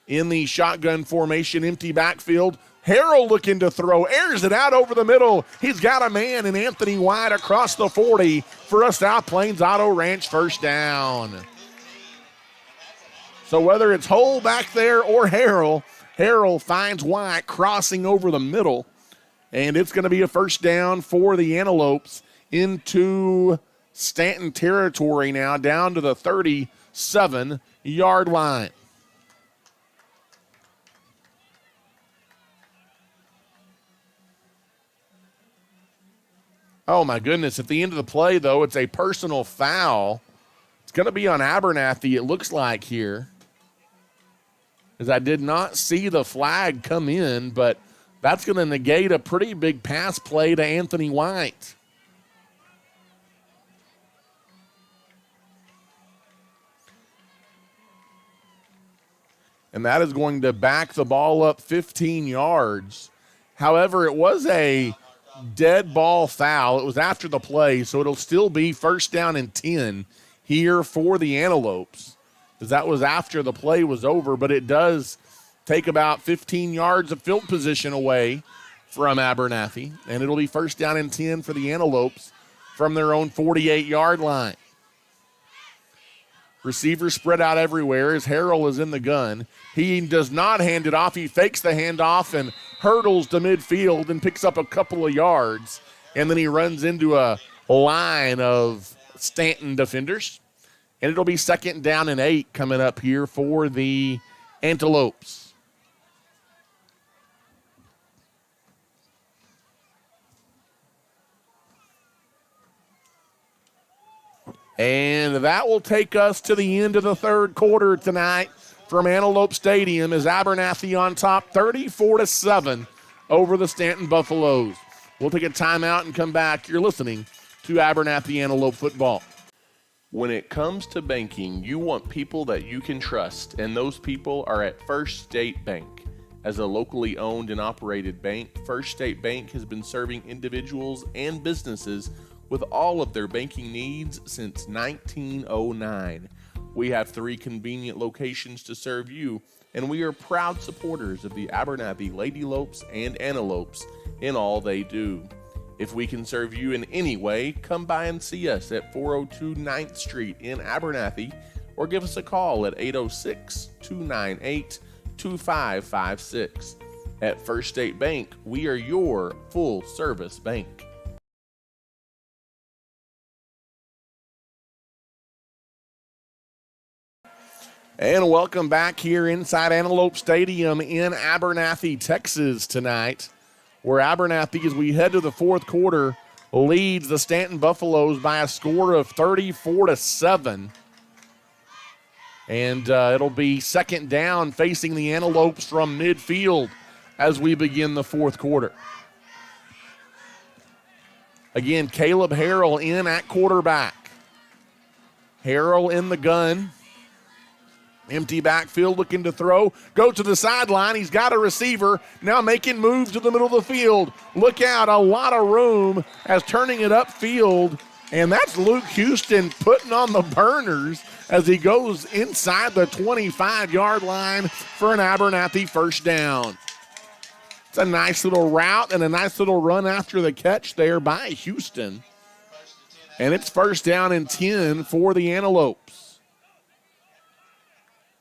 In the shotgun formation, empty backfield, Harrell looking to throw, airs it out over the middle. He's got a man in Anthony White across the 40 for a South Plains Auto Ranch first down. So whether it's Hole back there or Harrell finds White crossing over the middle, and it's going to be a first down for the Antelopes into Stanton territory now, down to the 37-yard line. Oh, my goodness. At the end of the play, though, it's a personal foul. It's going to be on Abernathy, it looks like here, as I did not see the flag come in, but that's going to negate a pretty big pass play to Anthony White. And that is going to back the ball up 15 yards. However, it was a dead ball foul. It was after the play, so it'll still be first down and 10 here for the Antelopes, because that was after the play was over, but it does take about 15 yards of field position away from Abernathy, and it'll be first down and 10 for the Antelopes from their own 48-yard line. Receivers spread out everywhere as Harrell is in the gun. He does not hand it off. He fakes the handoff and hurdles to midfield and picks up a couple of yards, and then he runs into a line of Stanton defenders, and it'll be second down and 8 coming up here for the Antelopes. And that will take us to the end of the third quarter tonight from Antelope Stadium as Abernathy on top 34-7 over the Stanton Buffaloes. We'll take a timeout and come back. You're listening to Abernathy Antelope football. When it comes to banking, you want people that you can trust, and those people are at First State Bank. As a locally owned and operated bank, First State Bank has been serving individuals and businesses with all of their banking needs since 1909. We have 3 convenient locations to serve you, and we are proud supporters of the Abernathy Lady Lopes and Antelopes in all they do. If we can serve you in any way, come by and see us at 402 9th Street in Abernathy, or give us a call at 806-298-2556. At First State Bank, we are your full-service bank. And welcome back here inside Antelope Stadium in Abernathy, Texas tonight, where Abernathy, as we head to the fourth quarter, leads the Stanton Buffaloes by a score of 34-7. And it'll be second down facing the Antelopes from midfield as we begin the fourth quarter. Again, Caleb Harrell in at quarterback. Harrell in the gun. Empty backfield looking to throw. Go to the sideline. He's got a receiver. Now making moves to the middle of the field. Look out. A lot of room as turning it upfield. And that's Luke Houston putting on the burners as he goes inside the 25-yard line for an Abernathy first down. It's a nice little route and a nice little run after the catch there by Houston. And it's first down and 10 for the Antelopes.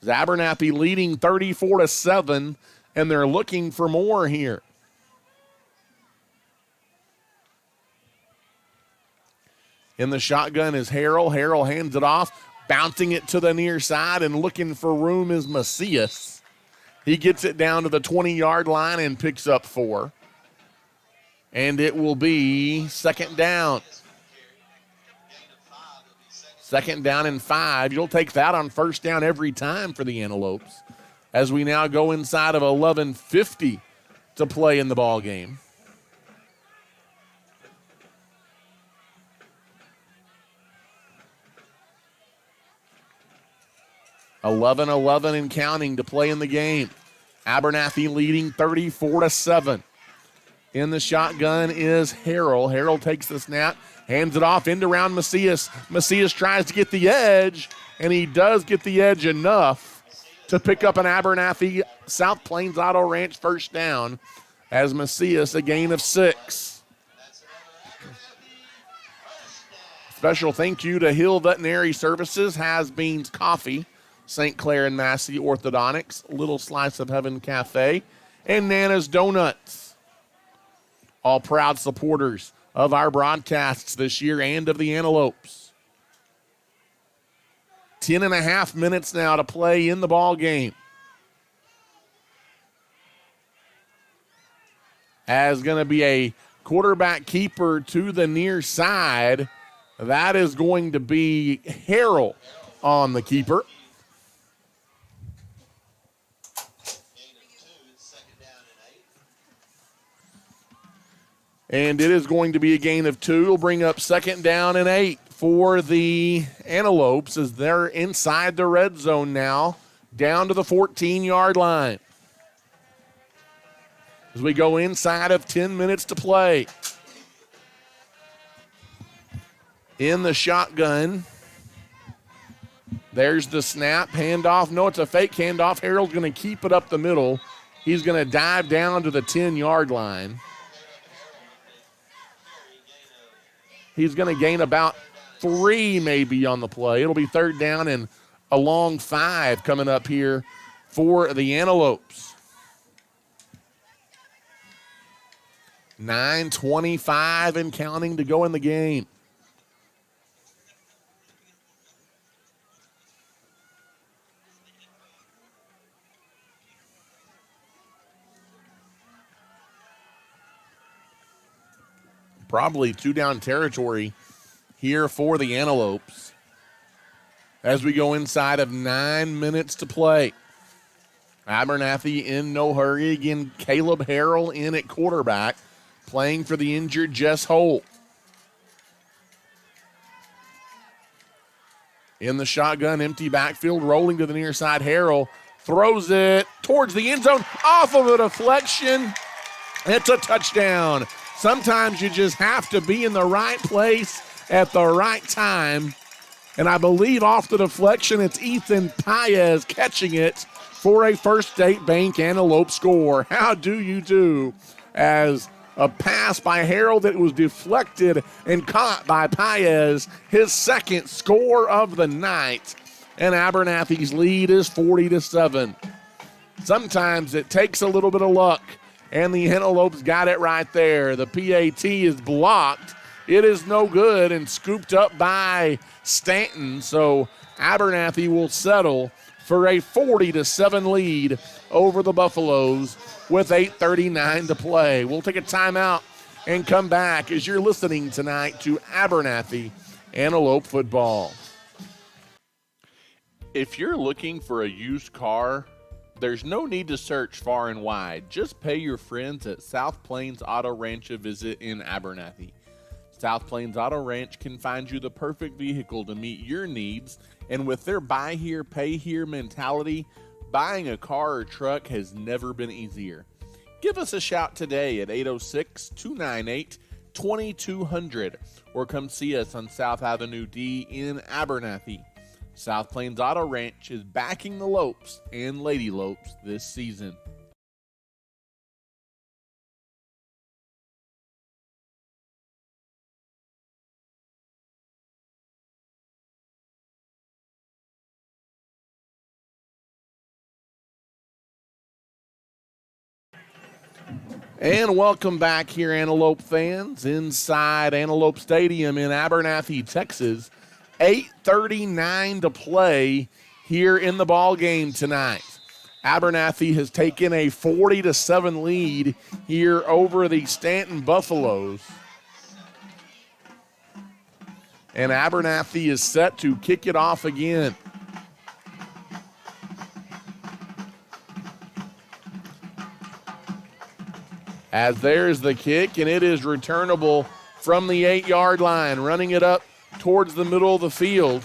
Abernathy leading 34-7, and they're looking for more here. In the shotgun is Harrell. Harrell hands it off, bouncing it to the near side, and looking for room is Macias. He gets it down to the 20-yard line and picks up 4. And it will be second down. Second down and 5. You'll take that on first down every time for the Antelopes as we now go inside of 11:50 to play in the ball game. (11-11) and counting to play in the game. Abernathy leading 34-7. In the shotgun is Harrell. Harrell takes the snap, hands it off, end around Macias. Macias tries to get the edge, and he does get the edge enough to pick up an Abernathy South Plains Auto Ranch first down as Macias a gain of 6. Special thank you to Hill Veterinary Services, Has Beans Coffee, St. Clair and Massey Orthodontics, Little Slice of Heaven Cafe, and Nana's Donuts. All proud supporters of our broadcasts this year and of the Antelopes. 10.5 minutes now to play in the ball game. As going to be a quarterback keeper to the near side. That is going to be Harrell on the keeper. And it is going to be a gain of 2. It'll bring up 2nd down and 8 for the Antelopes as they're inside the red zone now, down to the 14-yard line. As we go inside of 10 minutes to play. In the shotgun. There's the snap, handoff. No, it's a fake handoff. Harold's going to keep it up the middle. He's going to dive down to the 10-yard line. He's going to gain about 3 maybe on the play. It'll be 3rd down and a long 5 coming up here for the Antelopes. 9:25 and counting to go in the game. Probably 2-down territory here for the Antelopes as we go inside of 9 minutes to play. Abernathy in no hurry. Again, Caleb Harrell in at quarterback, playing for the injured Jess Holt. In the shotgun, empty backfield, rolling to the near side. Harrell throws it towards the end zone, off of a deflection. It's a touchdown. Sometimes you just have to be in the right place at the right time. And I believe off the deflection, it's Ethan Paez catching it for a First State Bank Antelope score. How do you do? As a pass by Harrell that was deflected and caught by Paez, his 2nd score of the night. And Abernathy's lead is 40-7. Sometimes it takes a little bit of luck. And the Antelopes got it right there. The PAT is blocked. It is no good and scooped up by Stanton. So Abernathy will settle for a 40-7 lead over the Buffaloes with 8:39 to play. We'll take a timeout and come back as you're listening tonight to Abernathy Antelope football. If you're looking for a used car, there's no need to search far and wide. Just pay your friends at South Plains Auto Ranch a visit in Abernathy. South Plains Auto Ranch can find you the perfect vehicle to meet your needs, and with their buy here, pay here mentality, buying a car or truck has never been easier. Give us a shout today at 806-298-2200 or come see us on South Avenue D in Abernathy. South Plains Auto Ranch is backing the Lopes and Lady Lopes this season. And welcome back here, Antelope fans, inside Antelope Stadium in Abernathy, Texas. 8:39 to play here in the ball game tonight. Abernathy has taken a 40-7 lead here over the Stanton Buffaloes. And Abernathy is set to kick it off again. As there's the kick, and it is returnable from the 8-yard line, running it up towards the middle of the field,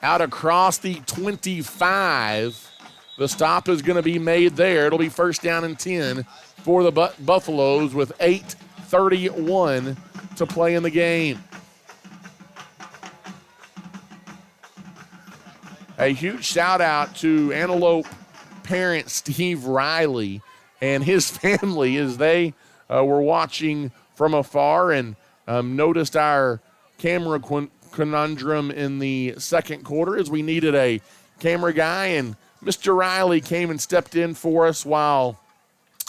out across the 25. The stop is going to be made there. It'll be 1st down and 10 for the Buffaloes with 8:31 to play in the game. A huge shout out to Antelope parent Steve Riley and his family as they were watching from afar and noticed our camera conundrum in the second quarter as we needed a camera guy, and Mr. Riley came and stepped in for us while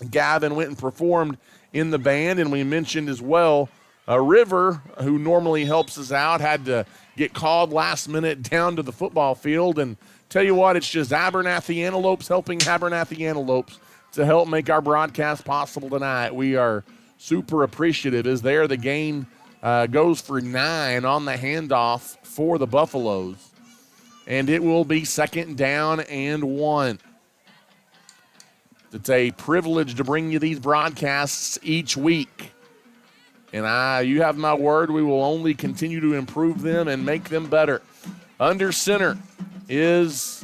Gavin went and performed in the band. And we mentioned as well, River, who normally helps us out, had to get called last minute down to the football field. And tell you what, it's just Abernathy Antelopes helping Abernathy Antelopes to help make our broadcast possible tonight. We are super appreciative. As there, the gain goes for 9 on the handoff for the Buffaloes. And it will be 2nd down and 1. It's a privilege to bring you these broadcasts each week. And you have my word, we will only continue to improve them and make them better. Under center is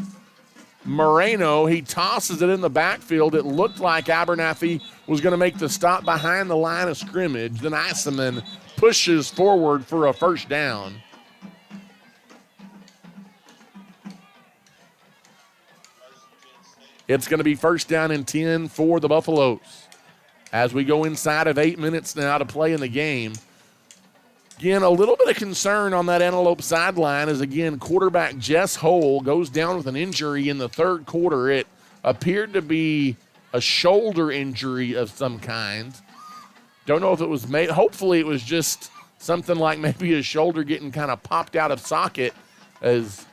Moreno. He tosses it in the backfield. It looked like Abernathy was going to make the stop behind the line of scrimmage. Then Iseman pushes forward for a 1st down. It's going to be 1st down and 10 for the Buffaloes. As we go inside of 8 minutes now to play in the game. Again, a little bit of concern on that Antelope sideline as, again, quarterback Jess Hole goes down with an injury in the 3rd quarter. It appeared to be a shoulder injury of some kind. Don't know if it was made. Hopefully it was just something like maybe his shoulder getting kind of popped out of socket as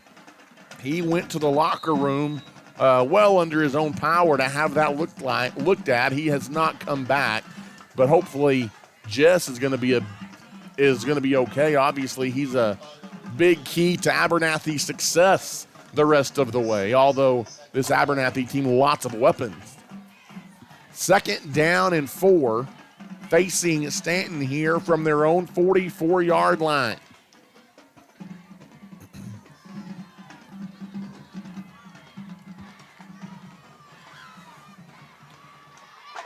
he went to the locker room well under his own power to have that looked at. He has not come back, but hopefully Jess is going to be okay. Obviously, he's a big key to Abernathy's success the rest of the way, although this Abernathy team, lots of weapons. 2nd down and 4, facing Stanton here from their own 44-yard line.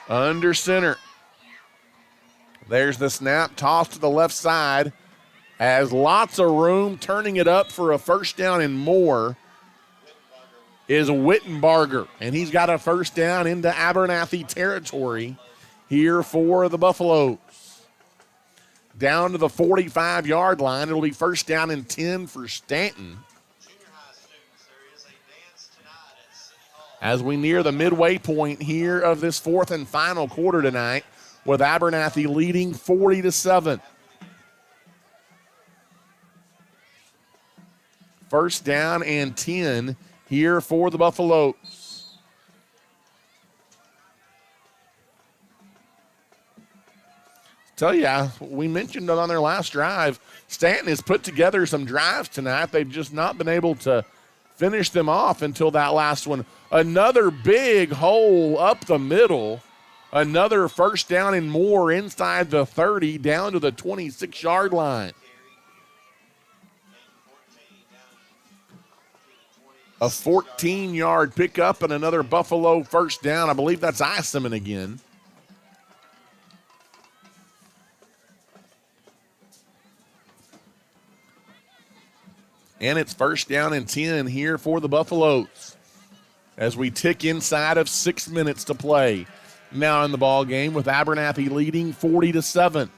Under center. There's the snap, toss to the left side as lots of room, turning it up for a 1st down and more is Wittenbarger. And he's got a 1st down into Abernathy territory here for the Buffaloes. Down to the 45-yard line. It'll be 1st down and 10 for Stanton. As we near the midway point here of this 4th and final quarter tonight, with Abernathy leading 40-7. 1st down and 10 here for the Buffaloes. Tell you, we mentioned it on their last drive. Stanton has put together some drives tonight. They've just not been able to finish them off until that last one. Another big hole up the middle. Another 1st down and more inside the 30 down to the 26-yard line. A 14-yard pickup and another Buffalo 1st down. I believe that's Iseman again. And it's 1st down and 10 here for the Buffaloes as we tick inside of 6 minutes to play now in the ball game, with Abernathy leading 40-7.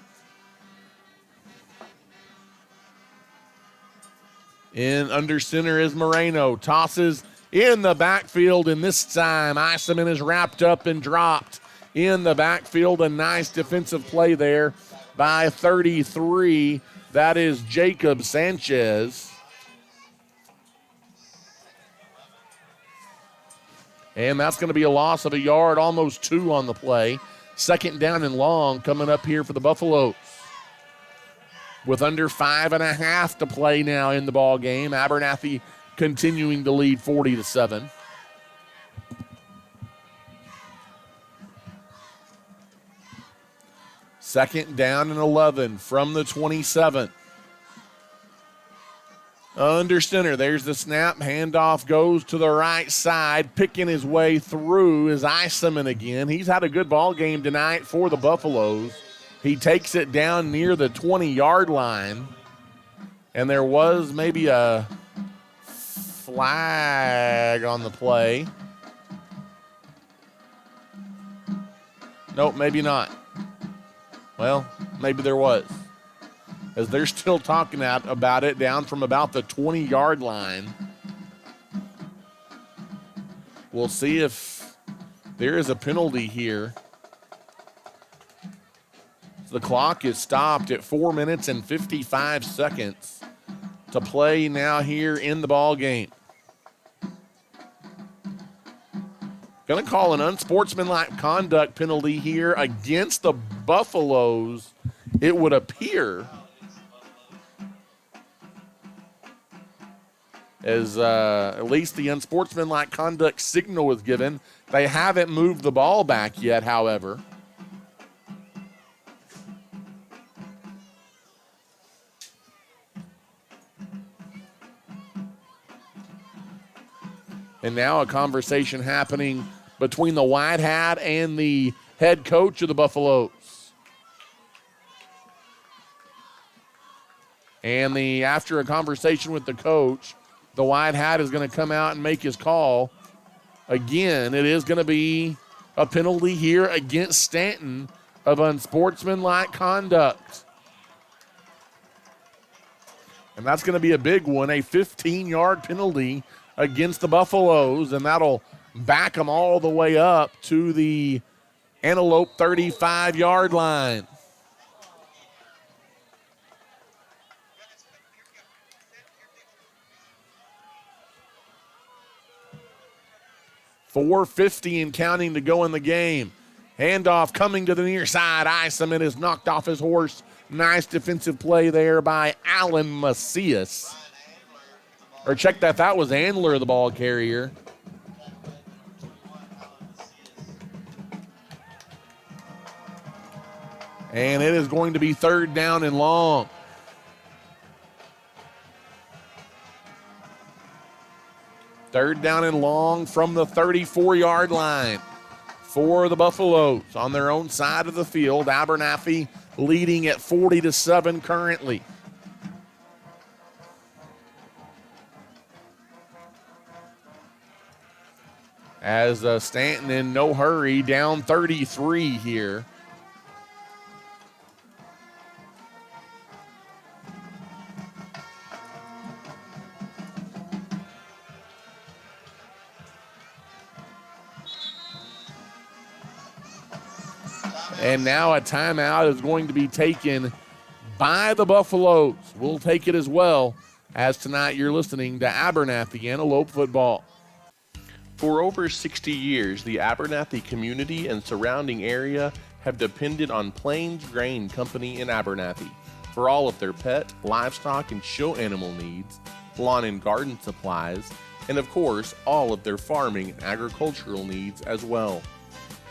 In under center is Moreno. Tosses in the backfield, and this time Iseman is wrapped up and dropped in the backfield. A nice defensive play there by 33. That is Jacob Sanchez. And that's going to be a loss of a yard, almost 2 on the play. 2nd down and long coming up here for the Buffaloes. With under 5.5 to play now in the ball game, Abernathy continuing to lead 40-7. Second down and 11 from the 27. Under center, there's the snap. Handoff goes to the right side. Picking his way through is Iseman again. He's had a good ball game tonight for the Buffaloes. He takes it down near the 20-yard line. And there was maybe a flag on the play. Nope, maybe not. Well, maybe there was, as they're still talking about it down from about the 20-yard line. We'll see if there is a penalty here. The clock is stopped at 4 minutes and 55 seconds to play now here in the ball game. Going to call an unsportsmanlike conduct penalty here against the Buffaloes, it would appear, as at least the unsportsmanlike conduct signal was given. They haven't moved the ball back yet, however. And now a conversation happening between the white hat and the head coach of the Buffaloes. And after a conversation with the coach, the white hat is going to come out and make his call. Again, it is going to be a penalty here against Stanton of unsportsmanlike conduct. And that's going to be a big one, a 15-yard penalty against the Buffaloes, and that'll back them all the way up to the Antelope 35-yard line. .450 and counting to go in the game. Handoff coming to the near side. Iseman is knocked off his horse. Nice defensive play there by Alan Macias. Or check that was Andler, the ball carrier. And it is going to be third down and long. Third down and long from the 34-yard line for the Buffaloes on their own side of the field. Abernathy leading at 40-7 currently. As Stanton in no hurry, down 33 here. And now a timeout is going to be taken by the Buffaloes. We'll take it as well, as tonight you're listening to Abernathy Antelope football. For over 60 years, the Abernathy community and surrounding area have depended on Plains Grain Company in Abernathy for all of their pet, livestock, and show animal needs, lawn and garden supplies, and of course, all of their farming and agricultural needs as well.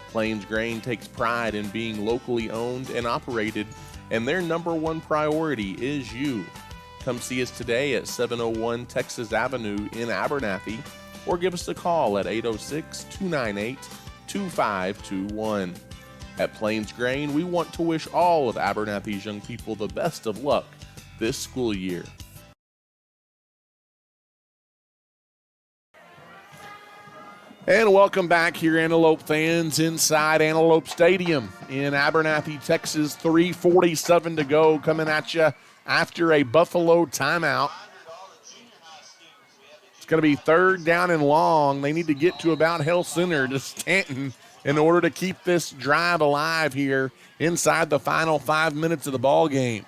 Plains Grain takes pride in being locally owned and operated, and their number one priority is you. Come see us today at 701 Texas Avenue in Abernathy, or give us a call at 806-298-2521. At Plains Grain, we want to wish all of Abernathy's young people the best of luck this school year. And welcome back here, Antelope fans, inside Antelope Stadium in Abernathy, Texas. 3:47 to go, coming at you after a Buffalo timeout. It's going to be third down and long. They need to get to about Hell Center to Stanton in order to keep this drive alive here inside the final 5 minutes of the ball game.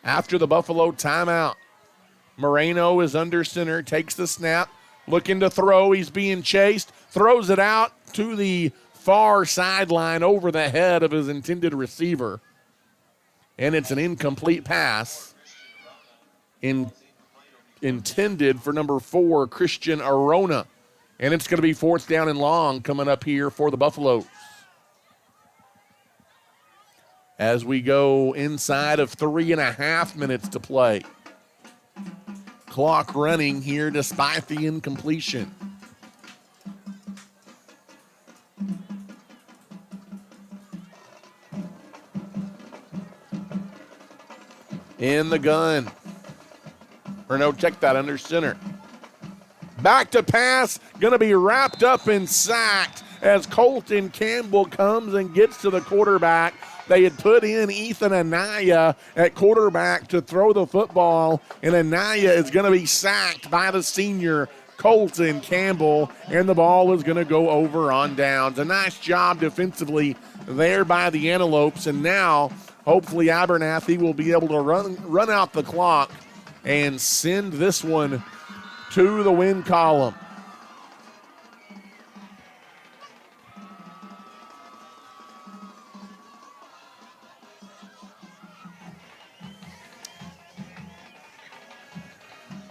After the Buffalo timeout, Moreno is under center, takes the snap, looking to throw. He's being chased, throws it out to the far sideline over the head of his intended receiver. And it's an incomplete pass intended for number 4, Christian Arona. And it's going to be fourth down and long coming up here for the Buffaloes. As we go inside of 3.5 minutes to play. Clock running here despite the incompletion. In the gun. Or no, check that, under center. Back to pass, going to be wrapped up and sacked as Colton Campbell comes and gets to the quarterback. They had put in Ethan Anaya at quarterback to throw the football, and Anaya is going to be sacked by the senior, Colton Campbell, and the ball is going to go over on downs. A nice job defensively there by the Antelopes, and now hopefully Abernathy will be able to run out the clock and send this one to the win column.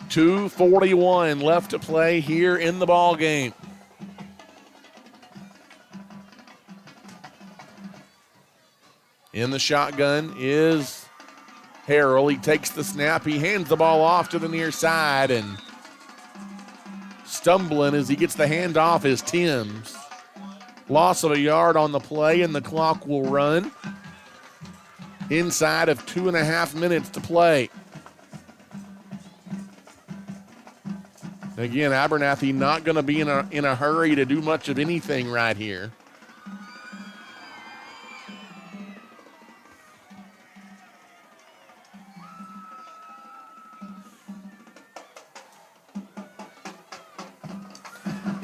.241 left to play here in the ball game. In the shotgun is Harrell. He takes the snap. He hands the ball off to the near side, and stumbling as he gets the handoff is Timms. Loss of a yard on the play, and the clock will run inside of 2.5 minutes to play. Again, Abernathy not going to be in a hurry to do much of anything right here.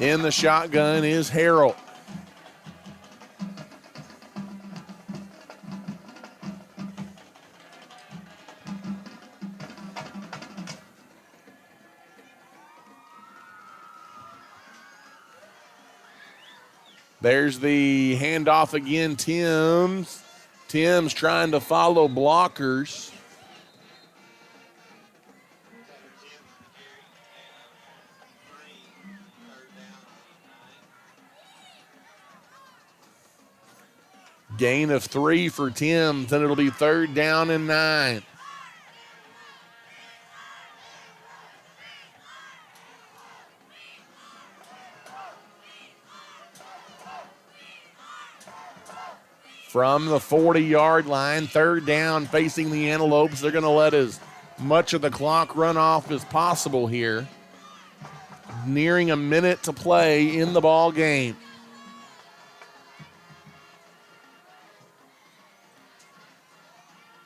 In the shotgun is Harrell. There's the handoff again, Timms. Timms trying to follow blockers. Gain of 3 for Timms, and it'll be 3rd down and 9. From the 40-yard line, 3rd down facing the Antelopes. They're going to let as much of the clock run off as possible here. Nearing a minute to play in the ball game.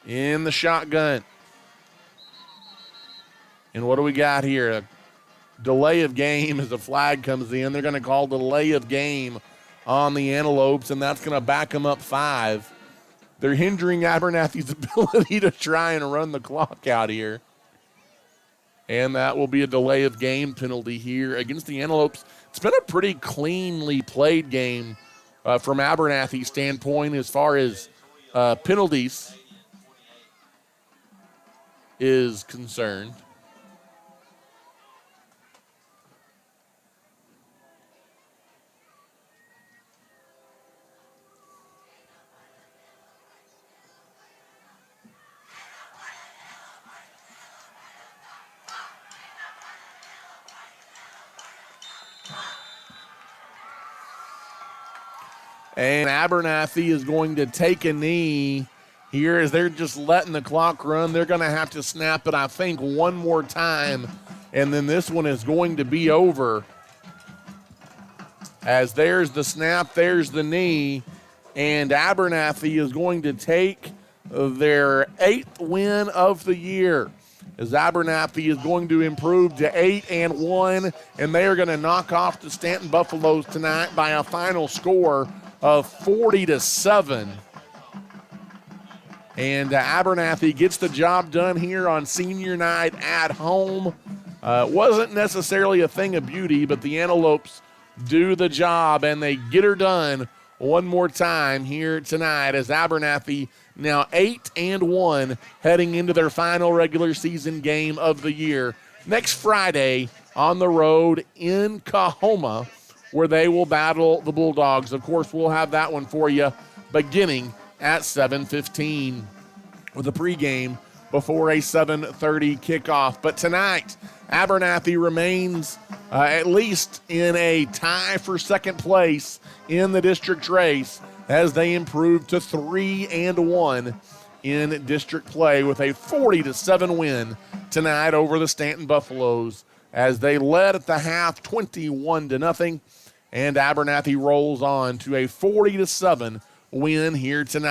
In the shotgun. And what do we got here? A delay of game as the flag comes in. They're going to call delay of game on the Antelopes, and that's going to back them up 5. They're hindering Abernathy's ability to try and run the clock out here. And that will be a delay of game penalty here against the Antelopes. It's been a pretty cleanly played game from Abernathy's standpoint as far as penalties is concerned. And Abernathy is going to take a knee here as they're just letting the clock run. They're going to have to snap it, I think, one more time, and then this one is going to be over. As there's the snap, there's the knee, and Abernathy is going to take their 8th win of the year. As Abernathy is going to improve to 8-1, and they are going to knock off the Stanton Buffaloes tonight by a final score of 40-7. And Abernathy gets the job done here on senior night at home. Wasn't necessarily a thing of beauty, but the Antelopes do the job, and they get her done one more time here tonight as Abernathy now 8-1 heading into their final regular season game of the year. Next Friday on the road in Coahoma, where they will battle the Bulldogs. Of course, we'll have that one for you beginning at 7:15 with a pregame before a 7:30 kickoff. But tonight, Abernathy remains at least in a tie for second place in the district race as they improve to 3-1 in district play with a 40-7 win tonight over the Stanton Buffaloes as they led at the half 21-0, and Abernathy rolls on to a 40-7 win here tonight.